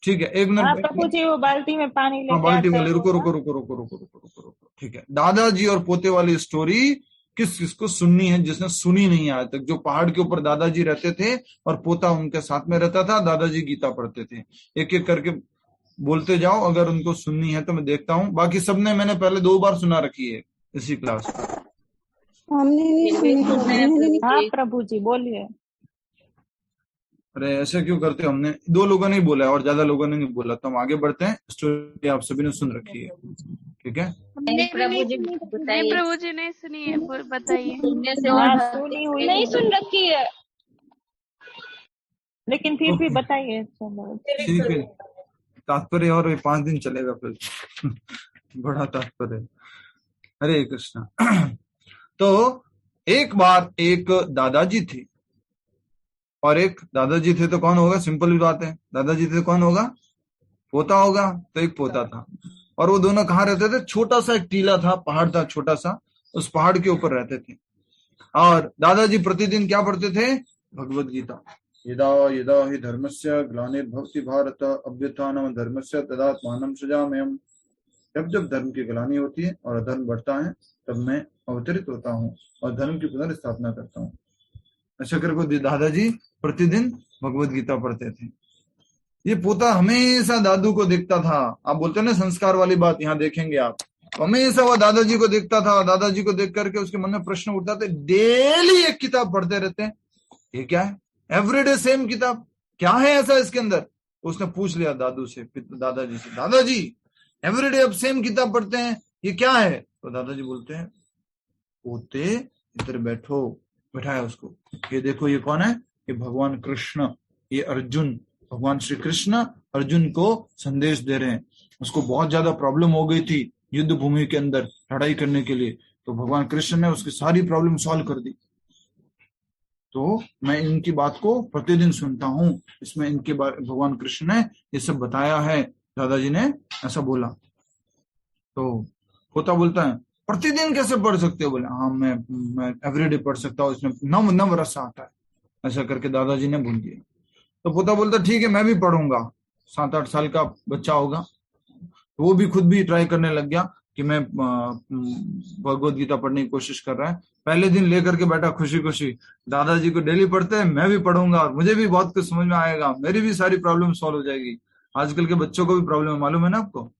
ठीक है, एक मिनट। प्रभु जी वो बाल्टी में पानी लेके बाल्टी वाले, रुको रुको रुको रुको रुको रुको रुको। ठीक है, दादाजी और पोते वाली स्टोरी किस किसको सुननी है जिसने सुनी नहीं आज तक? जो पहाड़ के ऊपर दादाजी रहते थे और पोता उनके साथ में रहता था, दादाजी गीता पढ़ते थे। एक एक करके बोलते जाओ, अगर उनको सुननी है तो मैं देखता हूँ। बाकी सबने मैंने पहले 2 बार सुना रखी है इसी क्लास में। हमने नहीं सुनी। हाँ प्रभु जी बोलिए। अरे ऐसे क्यों करते हो? हमने 2 लोगों ने बोला और ज्यादा लोगों ने नहीं बोला, तो हम आगे बढ़ते हैं। स्टोरी आप सभी ने सुन रखी है, ठीक है? प्रभु जी बताइए। प्रभु जी नहीं सुनी है, बताइए। नहीं सुन रखी है, लेकिन फिर भी बताइए। ठीक है, तात्पर्य और 5 दिन चलेगा फिर। बड़ा तात्पर्य। हरे कृष्ण। तो एक बार एक दादाजी थे और एक दादाजी थे, तो कौन होगा? सिंपल बात है, दादाजी थे तो कौन होगा? पोता होगा। तो एक पोता था और वो दोनों कहाँ रहते थे? छोटा सा एक टीला था, पहाड़ था छोटा सा, उस पहाड़ के ऊपर रहते थे। और दादाजी प्रतिदिन क्या पढ़ते थे? भगवद गीता। यदा यदा हि धर्मस्य ग्लानिर्भवति भारत अभ्युत्थानं धर्मस्य तदात्मानं सृजाम्यहम्। जब जब धर्म की ग्लानि होती है और अधर्म बढ़ता है तब मैं अवतरित होता हूँ और धर्म की पुनर्स्थापना करता हूँ। ऐसा करके दादाजी प्रतिदिन भगवद गीता पढ़ते थे। ये पोता हमेशा दादू को देखता था। आप बोलते हैं ना संस्कार वाली बात, यहाँ देखेंगे आप। हमेशा वो दादाजी को देखता था। दादाजी को देख करके उसके मन में प्रश्न उठता था। डेली एक किताब पढ़ते रहते हैं, ये क्या है? एवरीडे सेम किताब, क्या है ऐसा इसके अंदर? उसने पूछ लिया दादू से, दादाजी से, दादाजी एवरीडे अब सेम किताब पढ़ते हैं, ये क्या है? तो दादाजी बोलते हैं पोते इधर बैठो, बैठाया उसको। ये देखो ये कौन है, ये भगवान कृष्ण, ये अर्जुन, भगवान श्री कृष्ण अर्जुन को संदेश दे रहे हैं। उसको बहुत ज्यादा प्रॉब्लम हो गई थी युद्ध भूमि के अंदर लड़ाई करने के लिए, तो भगवान कृष्ण ने उसकी सारी प्रॉब्लम सॉल्व कर दी। तो मैं इनकी बात को प्रतिदिन सुनता हूँ, इसमें इनके बारे भगवान कृष्ण ने ये सब बताया है, दादाजी ने ऐसा बोला। तो पोता बोलता है प्रतिदिन कैसे पढ़ सकते हो? बोले हाँ मैं एवरीडे पढ़ सकता हूँ, इसमें नव नव रस आता है। ऐसा करके दादाजी ने बोल दिया। तो पोता बोलता ठीक है मैं भी पढ़ूंगा। 7-8 साल का बच्चा होगा, तो वो भी खुद भी ट्राई करने लग गया कि मैं भगवत गीता पढ़ने की कोशिश कर रहा है। पहले दिन लेकर के बैठा खुशी खुशी, दादाजी को डेली पढ़ते हैं, मैं भी पढ़ूंगा और मुझे भी बहुत कुछ समझ में आएगा, मेरी भी सारी प्रॉब्लम सॉल्व हो जाएगी। आजकल के बच्चों को भी प्रॉब्लम है, मालूम है ना आपको?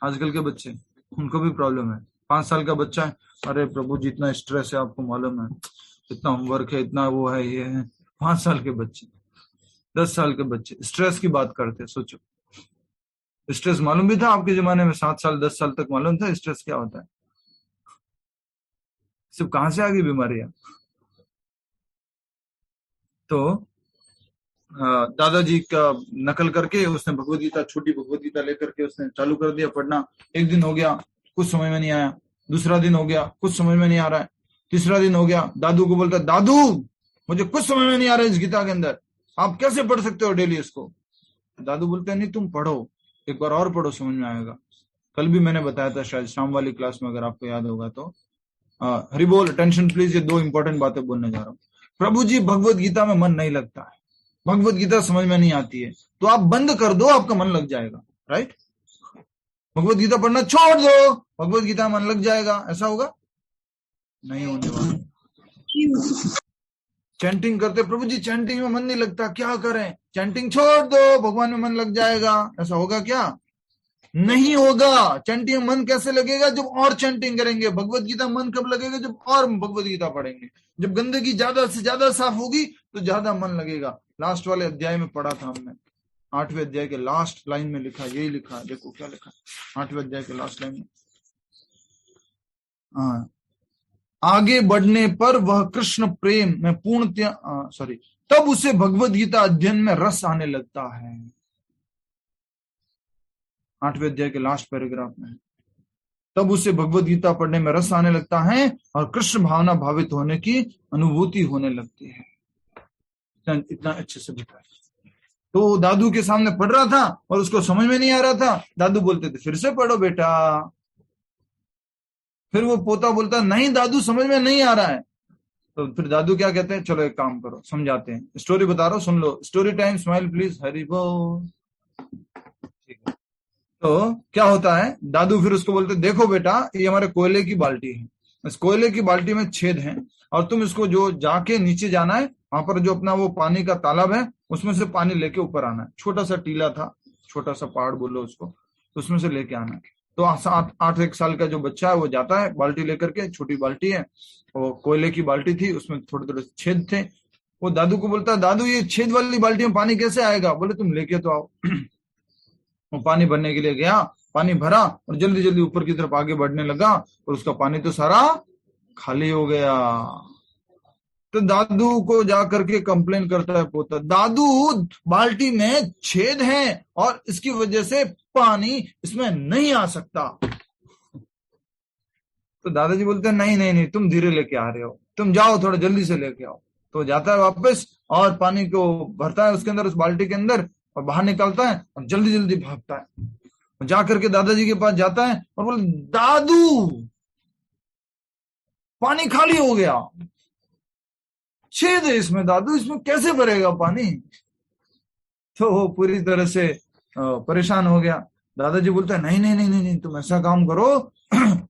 आजकल के बच्चे, उनको भी प्रॉब्लम है। 5 साल का बच्चा है, अरे प्रभु जी इतना स्ट्रेस है, आपको मालूम है, इतना होमवर्क है, इतना वो है, ये है। 5 साल के बच्चे, 10 साल के बच्चे स्ट्रेस की बात करते हैं। सोचो, स्ट्रेस मालूम भी था आपके जमाने में? 7 साल 10 साल तक मालूम था स्ट्रेस क्या होता है? सब कहां से आ गई बीमारियां? तो दादाजी का नकल करके उसने भगवत गीता, छोटी भगवत गीता लेकर के उसने चालू कर दिया पढ़ना। एक दिन हो गया, कुछ समझ में नहीं आया। दूसरा दिन हो गया, कुछ समझ में नहीं आ रहा है। तीसरा दिन हो गया, दादू को बोलता दादू मुझे कुछ समझ में नहीं आ रहा है इस गीता के अंदर, आप कैसे पढ़ सकते हो डेली इसको? दादू बोलते हैं नहीं तुम पढ़ो, एक बार और पढ़ो, समझ में आएगा। कल भी मैंने बताया था शायद शाम वाली क्लास में, अगर आपको याद होगा तो। हरि बोल, अटेंशन प्लीज, ये 2 इंपॉर्टेंट बातें बोलने जा रहा हूँ। प्रभु जी भगवत गीता में मन नहीं लगता है, भगवत गीता समझ में नहीं आती है, तो आप बंद कर दो, आपका मन लग जाएगा। राइट? भगवत गीता पढ़ना छोड़ दो, भगवत गीता मन लग जाएगा। ऐसा होगा? नहीं होने वाला। चैंटिंग करते, प्रभु जी चैंटिंग में मन नहीं लगता, क्या करें? चैंटिंग छोड़ दो, भगवान में मन लग जाएगा। ऐसा होगा क्या? नहीं होगा। चैंटिंग में मन कैसे लगेगा? जब और चैंटिंग करेंगे। भगवत गीता मन कब लगेगा? जब और भगवत गीता पढ़ेंगे। जब गंदगी ज्यादा से ज्यादा साफ होगी तो ज्यादा मन लगेगा। लास्ट वाले अध्याय में पढ़ा था हमने, 8वें अध्याय के लास्ट लाइन में लिखा, यही लिखा, देखो क्या लिखा, 8वें अध्याय के लास्ट लाइन में। हाँ, आगे बढ़ने पर वह कृष्ण प्रेम में तब उसे भगवत गीता अध्ययन में रस आने लगता है। 8वें अध्याय के लास्ट पैराग्राफ में, तब उसे भगवत गीता पढ़ने में रस आने लगता है और कृष्ण भावना भावित होने की अनुभूति होने लगती है। इतना अच्छे से बताया। तो दादू के सामने पढ़ रहा था और उसको समझ में नहीं आ रहा था। दादू बोलते थे फिर से पढ़ो बेटा। फिर वो पोता बोलता नहीं दादू समझ में नहीं आ रहा है। तो फिर दादू क्या कहते हैं, चलो एक काम करो, समझाते हैं, स्टोरी बता रहा हूं, सुन लो। Story time, smile please, Hari बोल। ठीक है। तो क्या होता है, दादू फिर उसको बोलते देखो बेटा ये हमारे कोयले की बाल्टी है, इस कोयले की बाल्टी में छेद है और तुम इसको जो जाके नीचे जाना है, वहां पर जो अपना वो पानी का तालाब है उसमें से पानी लेके ऊपर आना है। छोटा सा टीला था, छोटा सा पहाड़ बोलो उसको, उसमें से लेके आना है। तो 8 साल का जो बच्चा है वो जाता है बाल्टी लेकर के, छोटी बाल्टी है, वो कोयले की बाल्टी थी, उसमें थोड़े थोड़े छेद थे। वो दादू को बोलता है दादू ये छेद वाली बाल्टी में पानी कैसे आएगा? बोले तुम लेके तो आओ। वो पानी भरने के लिए गया, पानी भरा और जल्दी जल्दी ऊपर की तरफ आगे बढ़ने लगा और उसका पानी तो सारा खाली हो गया। तो दादू को जाकर के कंप्लेन करता है पोता, दादू बाल्टी में छेद है और इसकी वजह से पानी इसमें नहीं आ सकता। तो दादाजी बोलते हैं नहीं नहीं नहीं, तुम धीरे लेके आ रहे हो, तुम जाओ थोड़ा जल्दी से लेके आओ। तो जाता है वापस और पानी को भरता है उसके अंदर, उस बाल्टी के अंदर, और बाहर निकालता है और जल्दी जल्दी भागता है। जाकर के दादाजी के पास जाता है और बोले दादू पानी खाली हो गया, छेद है इसमें दादू, इसमें कैसे भरेगा पानी? तो वो पूरी तरह से परेशान हो गया। दादाजी बोलते हैं नहीं नहीं नहीं नहीं, नहीं तुम ऐसा काम करो,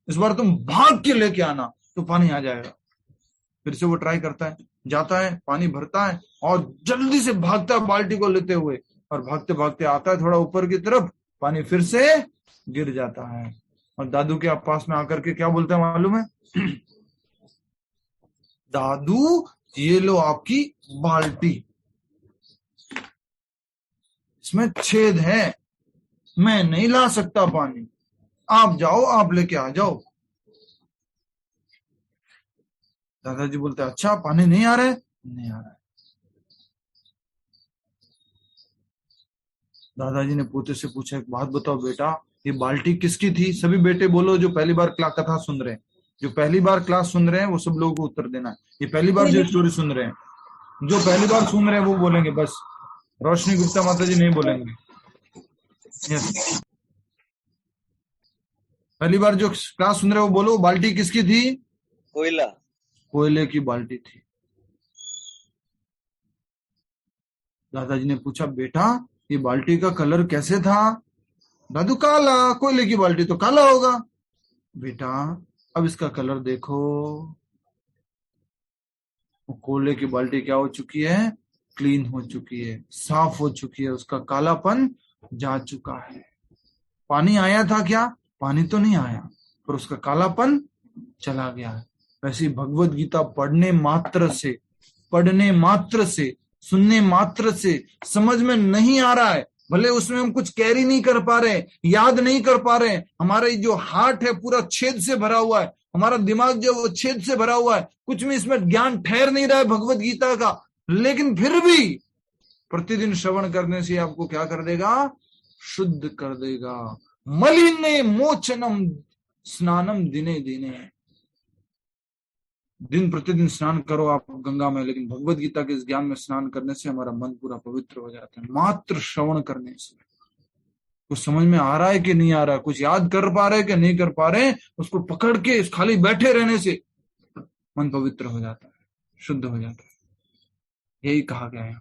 इस बार तुम भाग के लेके आना तो पानी आ जाएगा। फिर से वो ट्राई करता है, जाता है, पानी भरता है और जल्दी से भागता है बाल्टी को लेते हुए, और भागते भागते आता है थोड़ा ऊपर की तरफ, पानी फिर से गिर जाता है। और दादू के पास में आकर के क्या बोलते हैं मालूम है? दादू ये लो आपकी बाल्टी, इसमें छेद है, मैं नहीं ला सकता पानी, आप जाओ, आप लेके आ जाओ। दादाजी बोलते अच्छा पानी नहीं आ रहा है? नहीं आ रहा है। दादाजी ने पोते से पूछा, एक बात बताओ बेटा, ये बाल्टी किसकी थी? सभी बेटे बोलो जो पहली बार कथा सुन रहे हैं, जो पहली बार क्लास सुन रहे हैं वो सब लोगों को उत्तर देना है। ये पहली बार जो स्टोरी सुन रहे हैं, जो पहली बार सुन रहे हैं वो बोलेंगे बस। रोशनी गुप्ता माता जी नहीं बोलेंगे। यस, पहली बार जो क्लास सुन रहे हैं वो बोलो, बाल्टी किसकी थी? कोयला, कोयले की बाल्टी थी। दादाजी ने पूछा, बेटा ये बाल्टी का कलर कैसे था? दादू काला, कोयले की बाल्टी तो काला होगा। बेटा अब इसका कलर देखो, कोयले की बाल्टी क्या हो चुकी है? क्लीन हो चुकी है, साफ हो चुकी है, उसका कालापन जा चुका है। पानी आया था क्या? पानी तो नहीं आया, पर उसका कालापन चला गया है। वैसे भगवत गीता पढ़ने मात्र से, सुनने मात्र से समझ में नहीं आ रहा है, भले उसमें हम कुछ कैरी नहीं कर पा रहे, याद नहीं कर पा रहे, हमारा जो हार्ट है पूरा छेद से भरा हुआ है, हमारा दिमाग जो वो छेद से भरा हुआ है, कुछ में इसमें ज्ञान ठहर नहीं रहा है भगवत गीता का, लेकिन फिर भी प्रतिदिन श्रवण करने से आपको क्या कर देगा? शुद्ध कर देगा। मलिने मोचनम स्नानम दिने दिने। दिन प्रतिदिन स्नान करो आप गंगा में, लेकिन भगवत गीता के इस ज्ञान में स्नान करने से हमारा मन पूरा पवित्र हो जाता है। मात्र श्रवण करने से। कुछ समझ में आ रहा है कि नहीं आ रहा है, कुछ याद कर पा रहे कि नहीं कर पा रहे, उसको पकड़ के खाली बैठे रहने से मन पवित्र हो जाता है, शुद्ध हो जाता है। यही कहा गया है।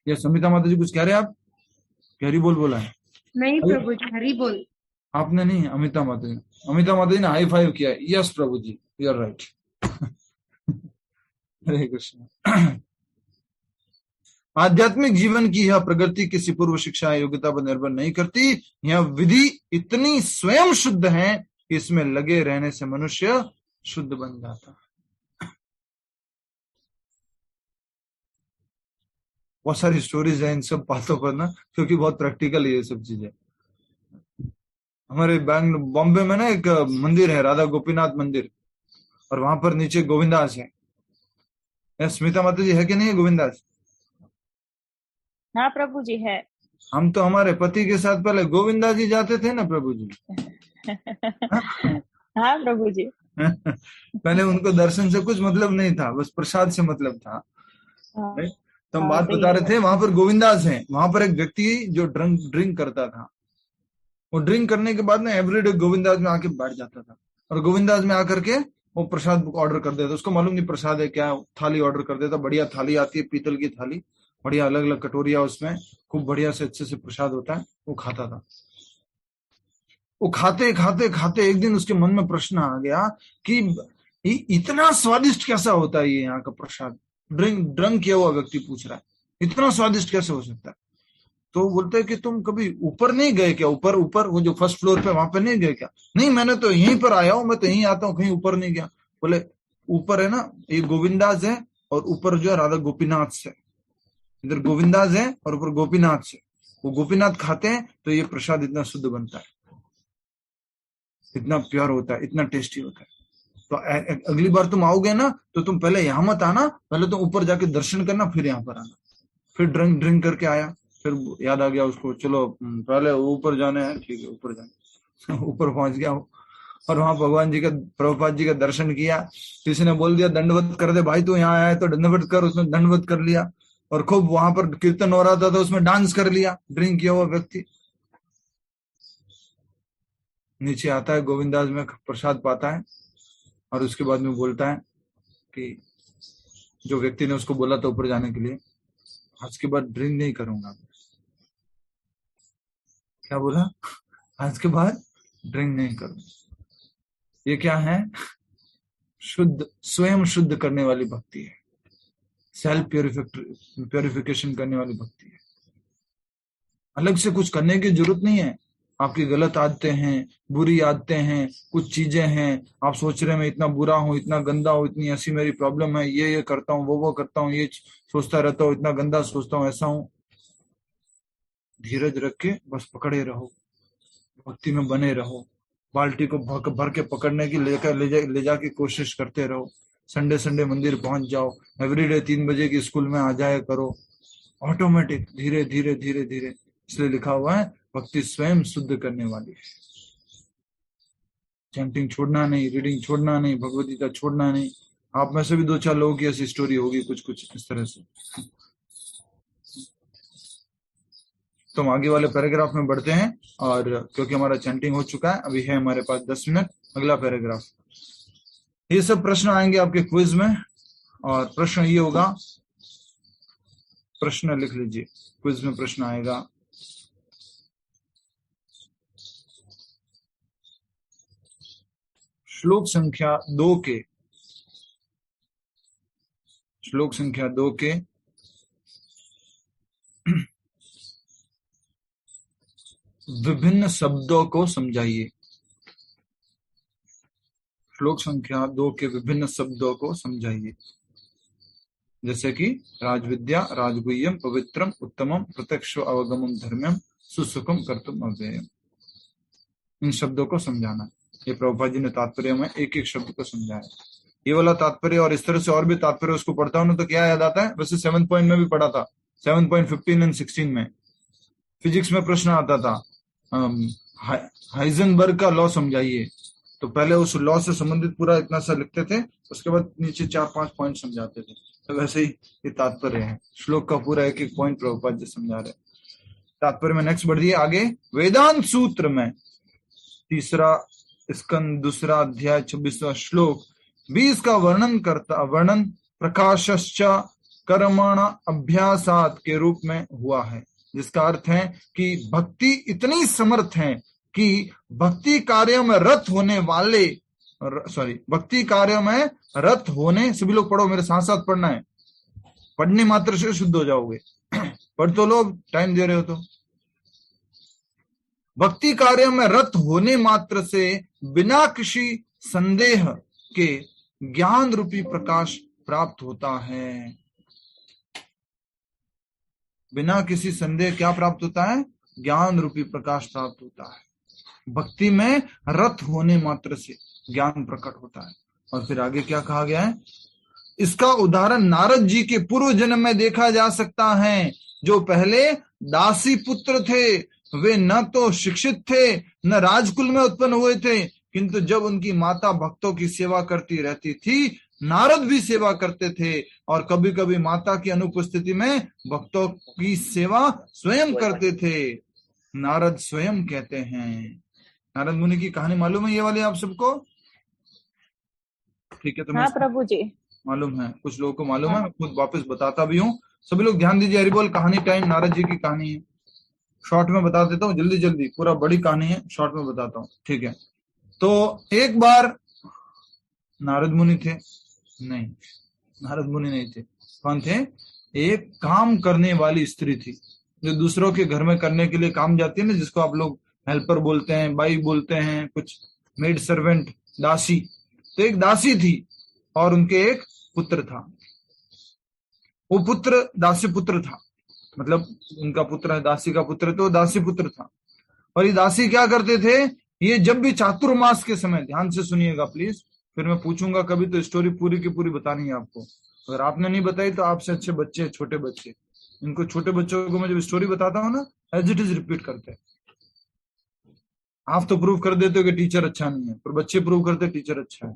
ये समिता माता जी कुछ कह रहे हैं आप? हरी बोल बोला है? नहीं प्रभु जी, हरी बोल। आपने नहीं, अमिता माता जी। अमिता माता जी ने हाई फाइव किया है। यस प्रभु जी, you are right. Hare Krishna. आध्यात्मिक जीवन की यह प्रगति किसी पूर्व शिक्षा या योग्यता पर निर्भर नहीं करती। यह विधि इतनी स्वयं शुद्ध है कि इसमें लगे रहने से मनुष्य शुद्ध बन जाता है। बहुत सारी स्टोरीज है इन सब बातों पर ना, क्योंकि बहुत प्रैक्टिकल है ये सब चीजें। हमारे बॉम्बे में ना एक मंदिर है, राधा गोपीनाथ मंदिर, और वहां पर नीचे गोविंदास है। स्मिता माता जी है कि नहीं है गोविंदास? हाँ प्रभु जी है। हम तो हमारे पति के साथ पहले गोविंदास जी जाते थे ना प्रभु जी। हाँ प्रभु जी। पहले उनको दर्शन से कुछ मतलब नहीं था, बस प्रसाद से मतलब था। तो हम बात बता रहे थे, वहां पर गोविंदास हैं। वहां पर एक व्यक्ति जो ड्रिंक करता था, वो ड्रिंक करने के बाद ना एवरीडे गोविंदास में आके बैठ जाता था, और गोविंदास में आकर के वो प्रसाद ऑर्डर कर देता। उसको मालूम नहीं प्रसाद है क्या, थाली ऑर्डर कर देता। बढ़िया थाली आती है, पीतल की थाली, बढ़िया अलग अलग कटोरिया, उसमें खूब बढ़िया से अच्छे से प्रसाद होता है। वो खाता था। वो खाते खाते खाते एक दिन उसके मन में प्रश्न आ गया कि इतना स्वादिष्ट कैसा होता है ये यहाँ का प्रसाद। ड्रिंक किया हुआ व्यक्ति पूछ रहा है, इतना स्वादिष्ट कैसे हो सकता है? तो बोलते हैं कि तुम कभी ऊपर नहीं गए क्या? ऊपर वो जो फर्स्ट फ्लोर पे, वहां पे नहीं गए क्या? नहीं, मैंने तो यहीं पर आया हूं, मैं तो यहीं आता हूँ, कहीं ऊपर नहीं गया। बोले ऊपर है ना ये गोविंदास है, और ऊपर जो है राधा गोपीनाथ से। इधर गोविंदास है और ऊपर गोपीनाथ से। वो गोपीनाथ खाते हैं तो ये प्रसाद इतना शुद्ध बनता है, इतना प्योर होता है, इतना टेस्टी होता है। तो अगली बार तुम आओगे ना तो तुम पहले यहाँ मत आना, पहले तुम ऊपर जाके दर्शन करना, फिर यहाँ पर आना। फिर ड्रिंक करके आया, फिर याद आ गया उसको, चलो पहले ऊपर जाना है, ठीक है ऊपर जाना। ऊपर पहुंच गया और वहां भगवान जी का, प्रभुपाद जी का दर्शन किया। किसी ने बोल दिया दंडवत कर दे भाई, तू यहाँ आया है तो दंडवत कर। उसने दंडवत कर लिया, और खूब वहां पर कीर्तन हो रहा था तो उसमें डांस कर लिया। ड्रिंक किया हुआ व्यक्ति नीचे आता है, गोविंदास में प्रसाद पाता है, और उसके बाद में बोलता है कि जो व्यक्ति ने उसको बोला था ऊपर जाने के लिए, आज के बाद ड्रिंक नहीं करूंगा। क्या बोला? आज के बाद ड्रिंक नहीं करूंगा। ये क्या है? शुद्ध, स्वयं शुद्ध करने वाली भक्ति है, सेल्फ प्योरिफिकेशन करने वाली भक्ति है। अलग से कुछ करने की जरूरत नहीं है। आपकी गलत आदतें हैं, बुरी आदतें हैं, कुछ चीजें हैं, आप सोच रहे हैं मैं इतना बुरा हूं, इतना गंदा हूं, इतनी ऐसी मेरी प्रॉब्लम है, ये करता हूं, वो करता हूं, ये सोचता रहता हूं, इतना गंदा सोचता हूं, ऐसा हूं। धीरज रख के बस पकड़े रहो, भक्ति में बने रहो, बाल्टी को भर के पकड़ने की ले जाके कोशिश करते रहो। संडे संडे मंदिर पहुंच जाओ, एवरीडे 3 बजे की स्कूल में आ जाया करो, ऑटोमेटिक धीरे धीरे धीरे धीरे। इसलिए लिखा हुआ है भक्ति स्वयं शुद्ध करने वाली है। चैंटिंग छोड़ना नहीं, रीडिंग छोड़ना नहीं, भगवत गीता छोड़ना नहीं। आप में से भी 2-4 लोगों की ऐसी स्टोरी होगी कुछ कुछ इस तरह से। तो हम आगे वाले पैराग्राफ में बढ़ते हैं, और क्योंकि हमारा चैंटिंग हो चुका है, अभी है हमारे पास 10 मिनट। अगला पैराग्राफ, ये सब प्रश्न आएंगे आपके क्विज में, और प्रश्न ये होगा, प्रश्न लिख लीजिए, क्विज में प्रश्न आएगा। श्लोक संख्या 2 के विभिन्न शब्दों को समझाइए। श्लोक संख्या 2 के विभिन्न शब्दों को समझाइए, जैसे कि राजविद्या, राजगुह्यम, पवित्रम, उत्तमम, प्रत्यक्ष अवगमम, धर्म्यम, सुसुखम, कर्तुम अव्ययम। इन शब्दों को समझाना। ये प्रभुपाद जी ने तात्पर्य में एक एक शब्द को समझाया। ये वाला तात्पर्य और इस तरह से और भी तात्पर्य उसको पढ़ता हूं ना तो क्या याद आता है, वैसे 7 पॉइंट में भी पढ़ा था, 7.15 और 16 में फिजिक्स में प्रश्न आता था, हाइजेनबर्ग का लॉ समझाइए। तो पहले उस लॉ से संबंधित पूरा इतना सा लिखते थे, उसके बाद नीचे 4-5 पॉइंट समझाते थे। तो वैसे ही ये तात्पर्य है, श्लोक का पूरा एक एक पॉइंट प्रभुपाद जी समझा रहे। तात्पर्य में नेक्स्ट बढ़िए आगे। वेदांत सूत्र में 3 स्कंद 2 अध्याय 26वां श्लोक 20 का वर्णन प्रकाशश्च कर्मण अभ्यासात के रूप में हुआ है, जिसका अर्थ है कि भक्ति इतनी समर्थ है कि भक्ति कार्य में रत होने, सभी लोग पढ़ो, मेरे साथ साथ पढ़ना है, पढ़ने मात्र से शुद्ध हो जाओगे। पढ़ तो लो, टाइम दे रहे हो तो। भक्ति कार्य में रत होने मात्र से बिना किसी संदेह के ज्ञान रूपी प्रकाश प्राप्त होता है। बिना किसी संदेह क्या प्राप्त होता है? ज्ञान रूपी प्रकाश प्राप्त होता है। भक्ति में रत होने मात्र से ज्ञान प्रकट होता है। और फिर आगे क्या कहा गया है? इसका उदाहरण नारद जी के पूर्व जन्म में देखा जा सकता है, जो पहले दासी पुत्र थे। वे न तो शिक्षित थे न राजकुल में उत्पन्न हुए थे, किंतु जब उनकी माता भक्तों की सेवा करती रहती थी, नारद भी सेवा करते थे, और कभी कभी माता की अनुपस्थिति में भक्तों की सेवा स्वयं करते थे। नारद स्वयं कहते हैं। नारद मुनि की कहानी मालूम है ये वाली आप सबको? ठीक है, तो हाँ प्रभु जी मालूम है, कुछ लोगों को मालूम है, मैं खुद वापस बताता भी हूँ। सभी लोग ध्यान दीजिए, हरिबोल कहानी टाइम। नारद जी की कहानी है, शॉर्ट में बता देता हूँ, जल्दी जल्दी, पूरा बड़ी कहानी है, शॉर्ट में बताता हूँ, ठीक है। तो एक बार नारद मुनि थे, नहीं नारद मुनि नहीं थे, कौन थे? एक काम करने वाली स्त्री थी, जो दूसरों के घर में करने के लिए काम जाती है ना, जिसको आप लोग हेल्पर बोलते हैं, बाई बोलते हैं, कुछ मेड सर्वेंट, दासी। तो एक दासी थी और उनके एक पुत्र था। वो पुत्र दासी पुत्र था, मतलब उनका पुत्र है, दासी का पुत्र, तो दासी पुत्र था। और ये दासी क्या करते थे? ये जब भी चातुर्मास के समय, ध्यान से सुनिएगा प्लीज, फिर मैं पूछूंगा कभी तो स्टोरी पूरी की पूरी बतानी है आपको। अगर आपने नहीं बताई तो आपसे अच्छे बच्चे, छोटे बच्चे, इनको छोटे बच्चों को मैं जब स्टोरी बताता हूँ ना, एज इट इज रिपीट करते हैं। आप तो प्रूव कर देते हो कि टीचर अच्छा नहीं है, पर बच्चे प्रूव करते टीचर अच्छा है।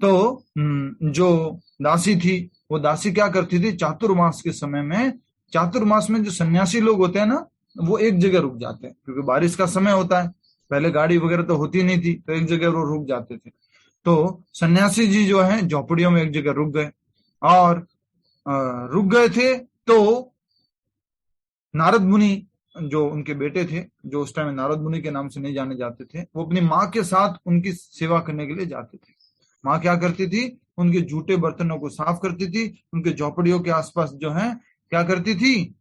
तो जो दासी थी, वो दासी क्या करती थी? चातुर्मास के समय में, चातुर्मास में जो सन्यासी लोग होते हैं ना, वो एक जगह रुक जाते हैं, क्योंकि बारिश का समय होता है, पहले गाड़ी वगैरह तो होती नहीं थी, तो एक जगह वो रुक जाते थे। तो सन्यासी जी जो है झोपड़ियों में एक जगह रुक गए, और रुक गए थे तो नारद मुनि, जो उनके बेटे थे, जो उस टाइम नारद मुनि के नाम से नहीं जाने जाते थे, वो अपनी माँ के साथ उनकी सेवा करने के लिए जाते थे। माँ क्या करती थी? उनके जूठे बर्तनों को साफ करती थी, उनके झोपड़ियों के आसपास जो है क्या करती थी?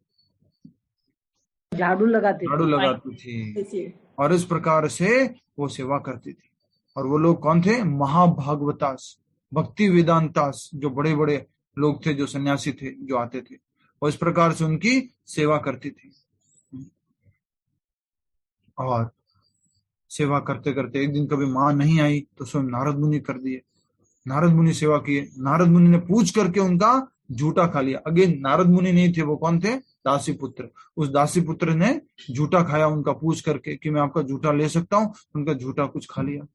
झाड़ू लगाती थी। और इस प्रकार से वो सेवा करती थी। और वो लोग कौन थे? महाभागवतास, भक्ति वेदांतास, जो बड़े बड़े लोग थे, जो सन्यासी थे, जो आते थे, और इस प्रकार से उनकी सेवा करती थी। और सेवा करते करते एक दिन कभी माँ नहीं आई तो स्वयं नारद मुनि कर दिए, नारद मुनि सेवा किए। नारद मुनि ने पूछ करके उनका झूठा खा लिया। अगेन नारद मुनि नहीं थे, वो कौन थे? दासी पुत्र। उस दासी पुत्र ने झूठा खाया उनका पूछ करके कि मैं आपका झूठा ले सकता हूं, उनका झूठा कुछ खा लिया,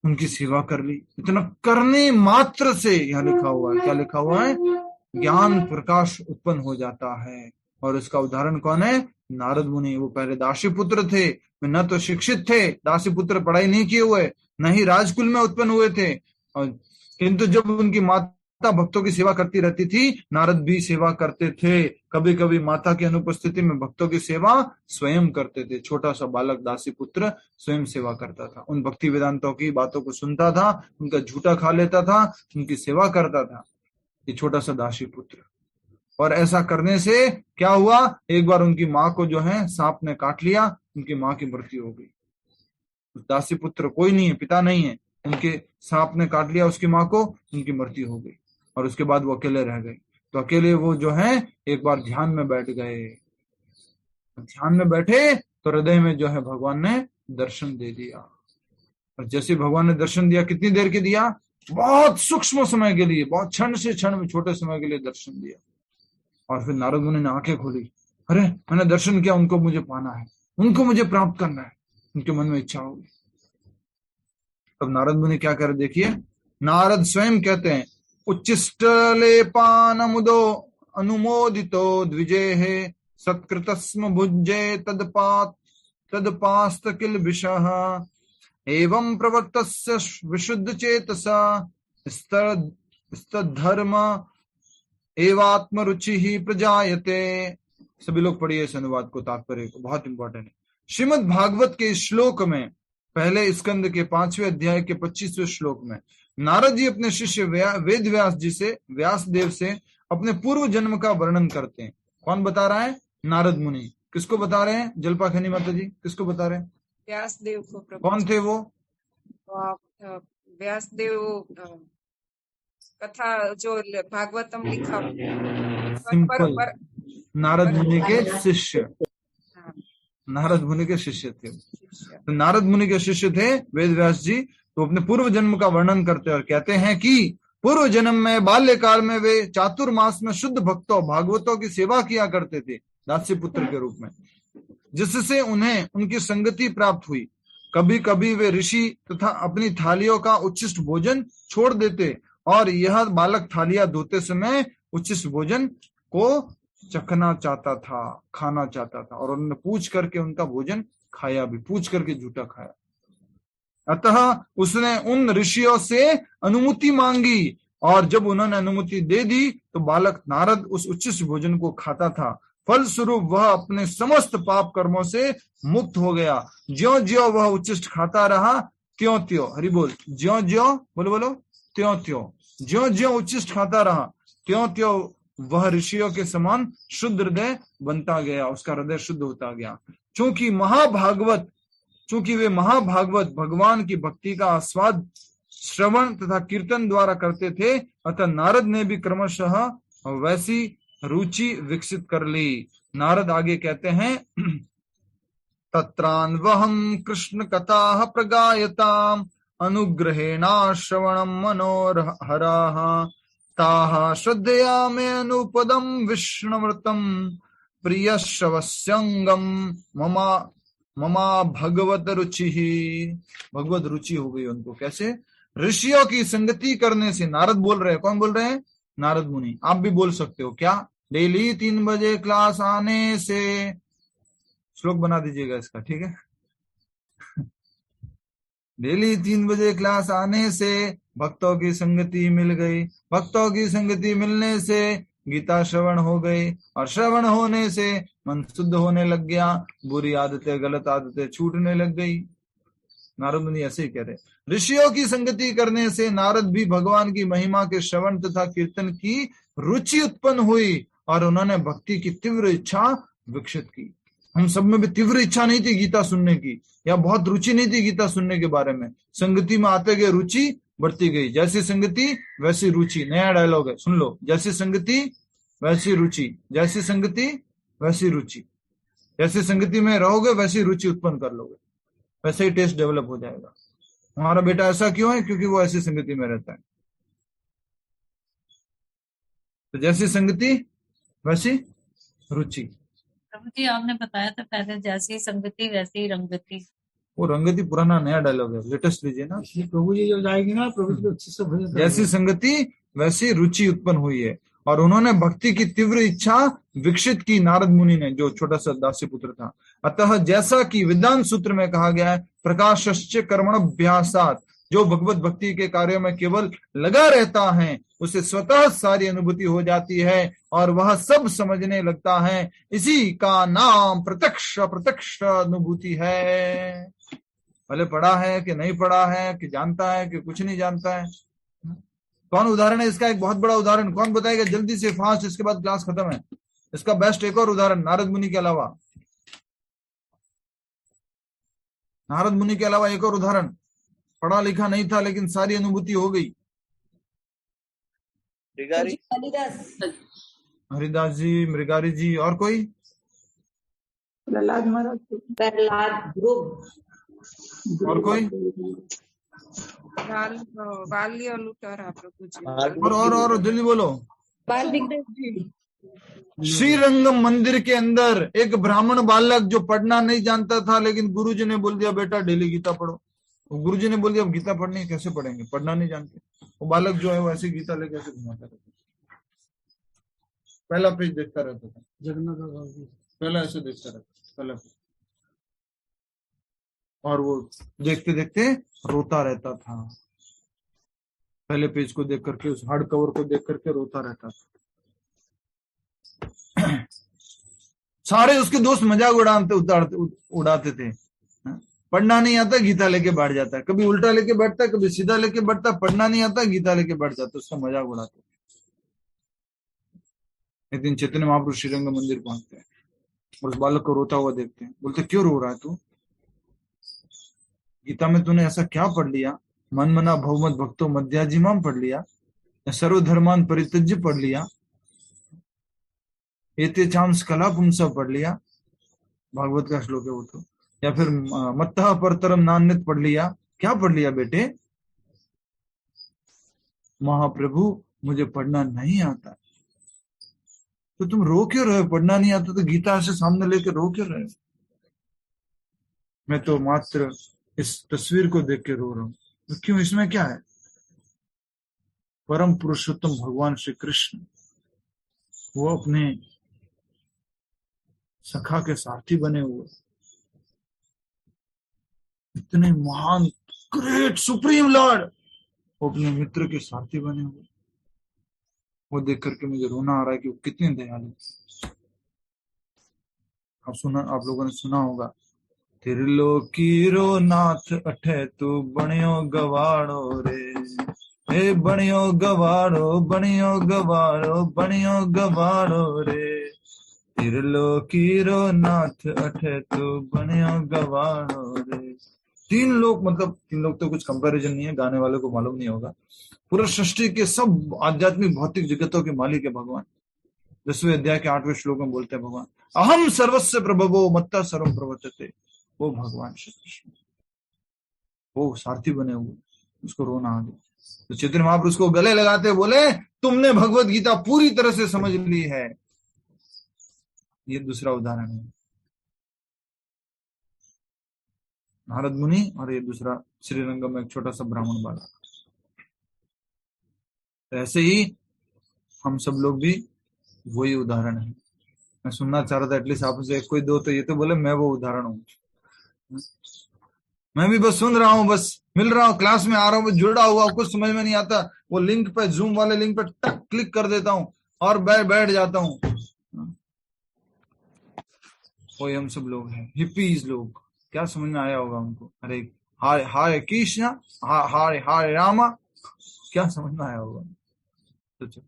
उनकी सेवा कर ली। इतना करने मात्र से यहाँ लिखा हुआ है, क्या लिखा हुआ है? ज्ञान प्रकाश उत्पन्न हो जाता है। और इसका उदाहरण कौन है? नारद मुनि। वो पहले दासी पुत्र थे, न तो शिक्षित थे, दासी पुत्र पढ़ाई नहीं किए हुए, न ही राजकुल में उत्पन्न हुए थे, और किंतु जब उनकी माता भक्तों की सेवा करती रहती थी, नारद भी सेवा करते थे। कभी कभी माता की अनुपस्थिति में भक्तों की सेवा स्वयं करते थे। छोटा सा बालक दासी पुत्र स्वयं सेवा करता था, उन भक्ति वेदांतों की बातों को सुनता था, उनका झूठा खा लेता था, उनकी सेवा करता था, ये छोटा सा दासी पुत्र। और ऐसा करने से क्या हुआ? एक बार उनकी माँ को जो है सांप ने काट लिया, उनकी माँ की मृत्यु हो गई। दासी पुत्र कोई नहीं है, पिता नहीं है, उनके सांप ने काट लिया उसकी माँ को, उनकी मृत्यु हो गई। और उसके बाद वो अकेले रह गए। तो अकेले वो जो है एक बार ध्यान में बैठ गए। ध्यान में बैठे तो हृदय में जो है भगवान ने दर्शन दे दिया। और जैसे भगवान ने दर्शन दिया, कितनी देर के दिया? बहुत सूक्ष्म समय के लिए, बहुत क्षण से क्षण में, छोटे समय के लिए दर्शन दिया। और फिर नारद मुनि ने आंखें खोली, अरे मैंने दर्शन किया, उनको मुझे पाना है, उनको मुझे प्राप्त करना है, उनके मन में इच्छा होगी। तब नारद मुनि क्या करे देखिए, नारद स्वयं कहते हैं, उच्चिष्ट लेपानमुदो अनुमोदितो द्विजेहे सत्कृतस्म भुज्ये तदपास्त किल विषः एवं प्रवर्तस्य विशुद्ध चेतसा स्तद्धर्म एवात्म रुचि ही प्रजायते। सभी लोग पढ़िए इस अनुवाद को, तात्पर्य को, बहुत इंपॉर्टेंट है। श्रीमद् भागवत के श्लोक में, पहले स्कंद के 5वें अध्याय के 25वें श्लोक में नारद जी अपने शिष्य वेद व्यास जी से, व्यास देव से अपने पूर्व जन्म का वर्णन करते हैं। कौन बता रहा है? नारद मुनि। किसको बता रहे हैं? जल्पा खनी माता जी, किसको बता रहे हैं? व्यासदेव को। कौन थे वो? व्यासदेव कथा जो भागवतम लिखा, सिंपल, नारद मुनि के शिष्य, नारद मुनि के शिष्य थे। तो नारद मुनि के शिष्य थे वेद व्यास जी। तो अपने पूर्व जन्म का वर्णन करते और कहते हैं कि पूर्व जन्म में बाल्यकाल में वे चातुर्मास में शुद्ध भक्तों भागवतों की सेवा किया करते थे, दासी पुत्र के रूप में, जिससे उन्हें उनकी संगति प्राप्त हुई। कभी कभी वे ऋषि तथा अपनी थालियों का उच्छिष्ट भोजन छोड़ देते और यह बालक थालियां धोते समय उच्छिष्ट भोजन को चखना चाहता था, खाना चाहता था, और उन्होंने पूछ करके उनका भोजन खाया भी, पूछ करके झूठा खाया। अतः उसने उन ऋषियों से अनुमति मांगी, और जब उन्होंने अनुमति दे दी तो बालक नारद उस उच्छिष्ट भोजन को खाता था। फलस्वरूप वह अपने समस्त पाप कर्मों से मुक्त हो गया। ज्यों ज्यों वह उच्छिष्ट खाता रहा, त्यों त्यों, हरि बोल, ज्यों ज्यों, बोलो बोलो, त्यों त्यों, ज्यों ज्यों उच्छिष्ट खाता रहा, त्यों त्यों वह ऋषियों के समान शुद्ध हृदय बनता गया, उसका हृदय शुद्ध होता गया। चूंकि वे महाभागवत भगवान की भक्ति का आस्वाद श्रवण तथा कीर्तन द्वारा करते थे, अतः नारद ने भी क्रमशः वैसी रुचि विकसित कर ली। नारद आगे कहते हैं, तत्रान्वहं कृष्ण कथा प्रगायताम अनुग्रहेणा श्रवणम मनोहराः ताः श्रद्धया मे अनुपदम विष्णुमृतम प्रियश्रवस्यंगम ममा भगवत रुचि ही। भगवत रुचि हो गई उनको। कैसे? ऋषियों की संगति करने से। नारद बोल रहे हैं। कौन बोल रहे हैं? नारद मुनि। आप भी बोल सकते हो क्या? डेली 3 बजे क्लास आने से, श्लोक बना दीजिएगा इसका, ठीक है? डेली 3 बजे क्लास आने से भक्तों की संगति मिल गई, भक्तों की संगति मिलने से गीता श्रवण हो गई, और श्रवण होने से मन शुद्ध होने लग गया, बुरी आदतें गलत आदतें छूटने लग गई। नारद मुनि ऐसे ही कह रहे। ऋषियों की संगति करने से नारद भी भगवान की महिमा के श्रवण तथा कीर्तन की रुचि उत्पन्न हुई और उन्होंने भक्ति की तीव्र इच्छा विकसित की। हम सब में भी तीव्र इच्छा नहीं थी गीता सुनने की, या बहुत रुचि नहीं थी गीता सुनने के बारे में। संगति में आते गए रुचि बढ़ती गई। जैसी संगति वैसी रुचि। नया डायलॉग है, सुन लो। जैसी संगति वैसी रुचि, जैसी संगति वैसी रुचि। जैसी संगति में रहोगे वैसी रुचि उत्पन्न कर लोगे, वैसे ही टेस्ट डेवलप हो जाएगा। हमारा बेटा ऐसा क्यों है? क्योंकि वो ऐसी संगति में रहता है। तो जैसी संगति वैसी रुचि। प्रभु जी आपने बताया था पहले, जैसी संगति वैसी ही रंगति। वो रंगति पुराना नया डायलॉग है, लेटेस्ट लीजिए ना। प्रभु जी जब जाएगी ना, प्रभु जी अच्छे से भजन जैसी संगति वैसी रुचि उत्पन्न हुई है, और उन्होंने भक्ति की तीव्र इच्छा विकसित की नारद मुनि ने, जो छोटा सा दासी पुत्र था। अतः जैसा कि विद्वान सूत्र में कहा गया है, प्रकाशश्च कर्मणभ्यासात्, जो भगवत भक्ति के कार्यों में केवल लगा रहता है उसे स्वतः सारी अनुभूति हो जाती है और वह सब समझने लगता है। इसी का नाम प्रत्यक्ष प्रत्यक्ष अनुभूति है। भले पढ़ा है कि नहीं पढ़ा है, कि जानता है कि कुछ नहीं जानता है। कौन उदाहरण है इसका? एक बहुत बड़ा उदाहरण कौन बताएगा जल्दी से, फास्ट, इसके बाद क्लास खत्म है। इसका बेस्ट एक और उदाहरण नारद मुनि के अलावा, नारद मुनि के अलावा एक और उदाहरण, पढ़ा लिखा नहीं था लेकिन सारी अनुभूति हो गई। हरिदास जी, मृगारी जी, और कोई? प्रहलाद महाराज, प्रहलाद, और कोई? बाली और लुटारा प्रभु जी। और जल्दी बोलो। श्रीरंगम मंदिर के अंदर एक ब्राह्मण बालक जो पढ़ना नहीं जानता था, लेकिन गुरुजी ने बोल दिया बेटा डेली गीता पढ़ो। गुरुजी ने बोल दिया अब गीता पढ़नी कैसे पढ़ेंगे, पढ़ना नहीं जानते। वो बालक जो है वो ऐसी गीता लेके ऐसे घुमाता रहता, पहला पेज देखता रहता था, पहला ऐसे देखता रहता, पहला पेज, और वो देखते देखते रोता रहता था। पहले पेज को देख करके, उस हार्ड कवर को देख करके रोता रहता था। सारे उसके दोस्त मजाक उड़ाते थे। पढ़ना नहीं आता गीता लेके बैठ जाता है, कभी उल्टा लेके बैठता है, कभी सीधा लेके बैठता है। पढ़ना नहीं आता गीता लेके बैठ जाता है, उसका मजाक उड़ाते थे। एक दिन चैतन्य महाप्रभु श्रीरंग मंदिर पहुंचते हैं और उस बालक को रोता हुआ देखते हैं। बोलते क्यों रो रहा है तू? गीता में तूने ऐसा क्या पढ़ लिया? मन मना भवमत भक्तो मध्याजिमाम पढ़ लिया, या सर्वधर्मान परित्यज्य पढ़ लिया, एते चांस कला पुंसा पढ़ लिया, भागवत का श्लोक है वो तो, या फिर मत्तः परतरम नान्यत पढ़ लिया। क्या पढ़ लिया बेटे? महाप्रभु मुझे पढ़ना नहीं आता। तो तुम रो क्यों रहे हो? पढ़ना नहीं आता तो गीता से सामने लेके रो क्यों रहे हो? मैं तो मात्र इस तस्वीर को देख के रो रहा हूं। तो क्यों, इसमें क्या है? परम पुरुषोत्तम भगवान श्री कृष्ण वो अपने सखा के सारथी बने हुए, इतने महान ग्रेट सुप्रीम लॉर्ड, वो अपने मित्र के सारथी बने हुए। वो देख करके मुझे रोना आ रहा है कि वो कितने दयालु। आप लोगों ने सुना होगा, त्रिलोकी रो नाथ अठे तू बणियो गवाड़ो रे, हे बणियो गवाड़ो बणियो गवाड़ो बणियो गवाड़ो रे, त्रिलोकी रो नाथ अठे तू बणियो गवाड़ो रे। तीन लोग, मतलब तीन लोग तो कुछ कंपैरिजन नहीं है, गाने वाले को मालूम नहीं होगा। पूरा सृष्टि के सब आध्यात्मिक भौतिक जगतों के मालिक है भगवान। 10वें अध्याय के 8वें श्लोक में बोलते हैं भगवान अहम सर्वस्य प्रभवो मत्ता सर्वं प्रवर्तते। वो भगवान श्री कृष्ण, वो सारथी बने हुए, उसको रोना आ गया। तो चैतन्य महाप्रभु उसको गले लगाते बोले तुमने भगवत गीता पूरी तरह से समझ ली है। ये दूसरा उदाहरण है, नारद मुनि, और ये दूसरा श्रीरंगम में एक छोटा सा ब्राह्मण बालक। ऐसे ही हम सब लोग भी वही उदाहरण है। मैं सुनना चाह रहा था एटलीस्ट आपसे कोई दो तो ये तो बोले मैं वो उदाहरण हूँ। मैं भी बस सुन रहा हूँ, बस मिल रहा हूँ, क्लास में आ रहा हूँ, जुड़ा हुआ, कुछ समझ में नहीं आता, वो लिंक पे, जूम वाले लिंक पे टक क्लिक कर देता हूँ और बैठ जाता हूँ। वही हम सब लोग हैं, हिपीज लोग। क्या समझ में आया होगा उनको? अरे हाय हाय कृष्णा, हाय हाय रामा, क्या समझ में आया होगा? तो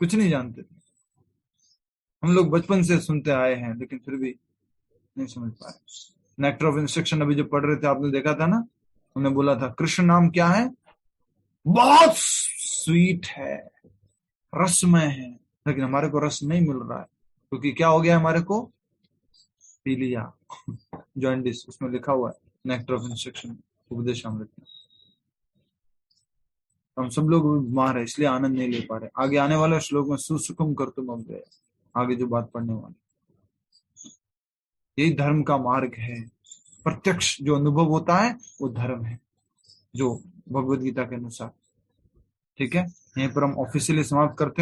कुछ नहीं जानते थे हम लोग, बचपन से सुनते आए हैं लेकिन फिर भी नहीं समझ पाए। नेक्टर ऑफ इंस्ट्रक्शन अभी जो पढ़ रहे थे आपने देखा था ना, हमने बोला था कृष्ण नाम क्या है? बहुत स्वीट है, रसमय है, लेकिन हमारे को रस नहीं मिल रहा है क्योंकि क्या हो गया हमारे को? पी लिया जॉइंडिस, उसमें लिखा हुआ है नेक्टर ऑफ इंस्ट्रक्शन उपदेशामृत में। हम सब लोग बीमार है, इसलिए आनंद नहीं ले पा रहे। आगे आने वाले श्लोक में सुसुकुम कर्तुम अव्यय, आगे जो बात पढ़ने वाली, यही धर्म का मार्ग है। प्रत्यक्ष जो अनुभव होता है वो धर्म है, जो भगवद गीता के अनुसार। ठीक है, यहीं पर हम ऑफिशियली समाप्त करते हैं।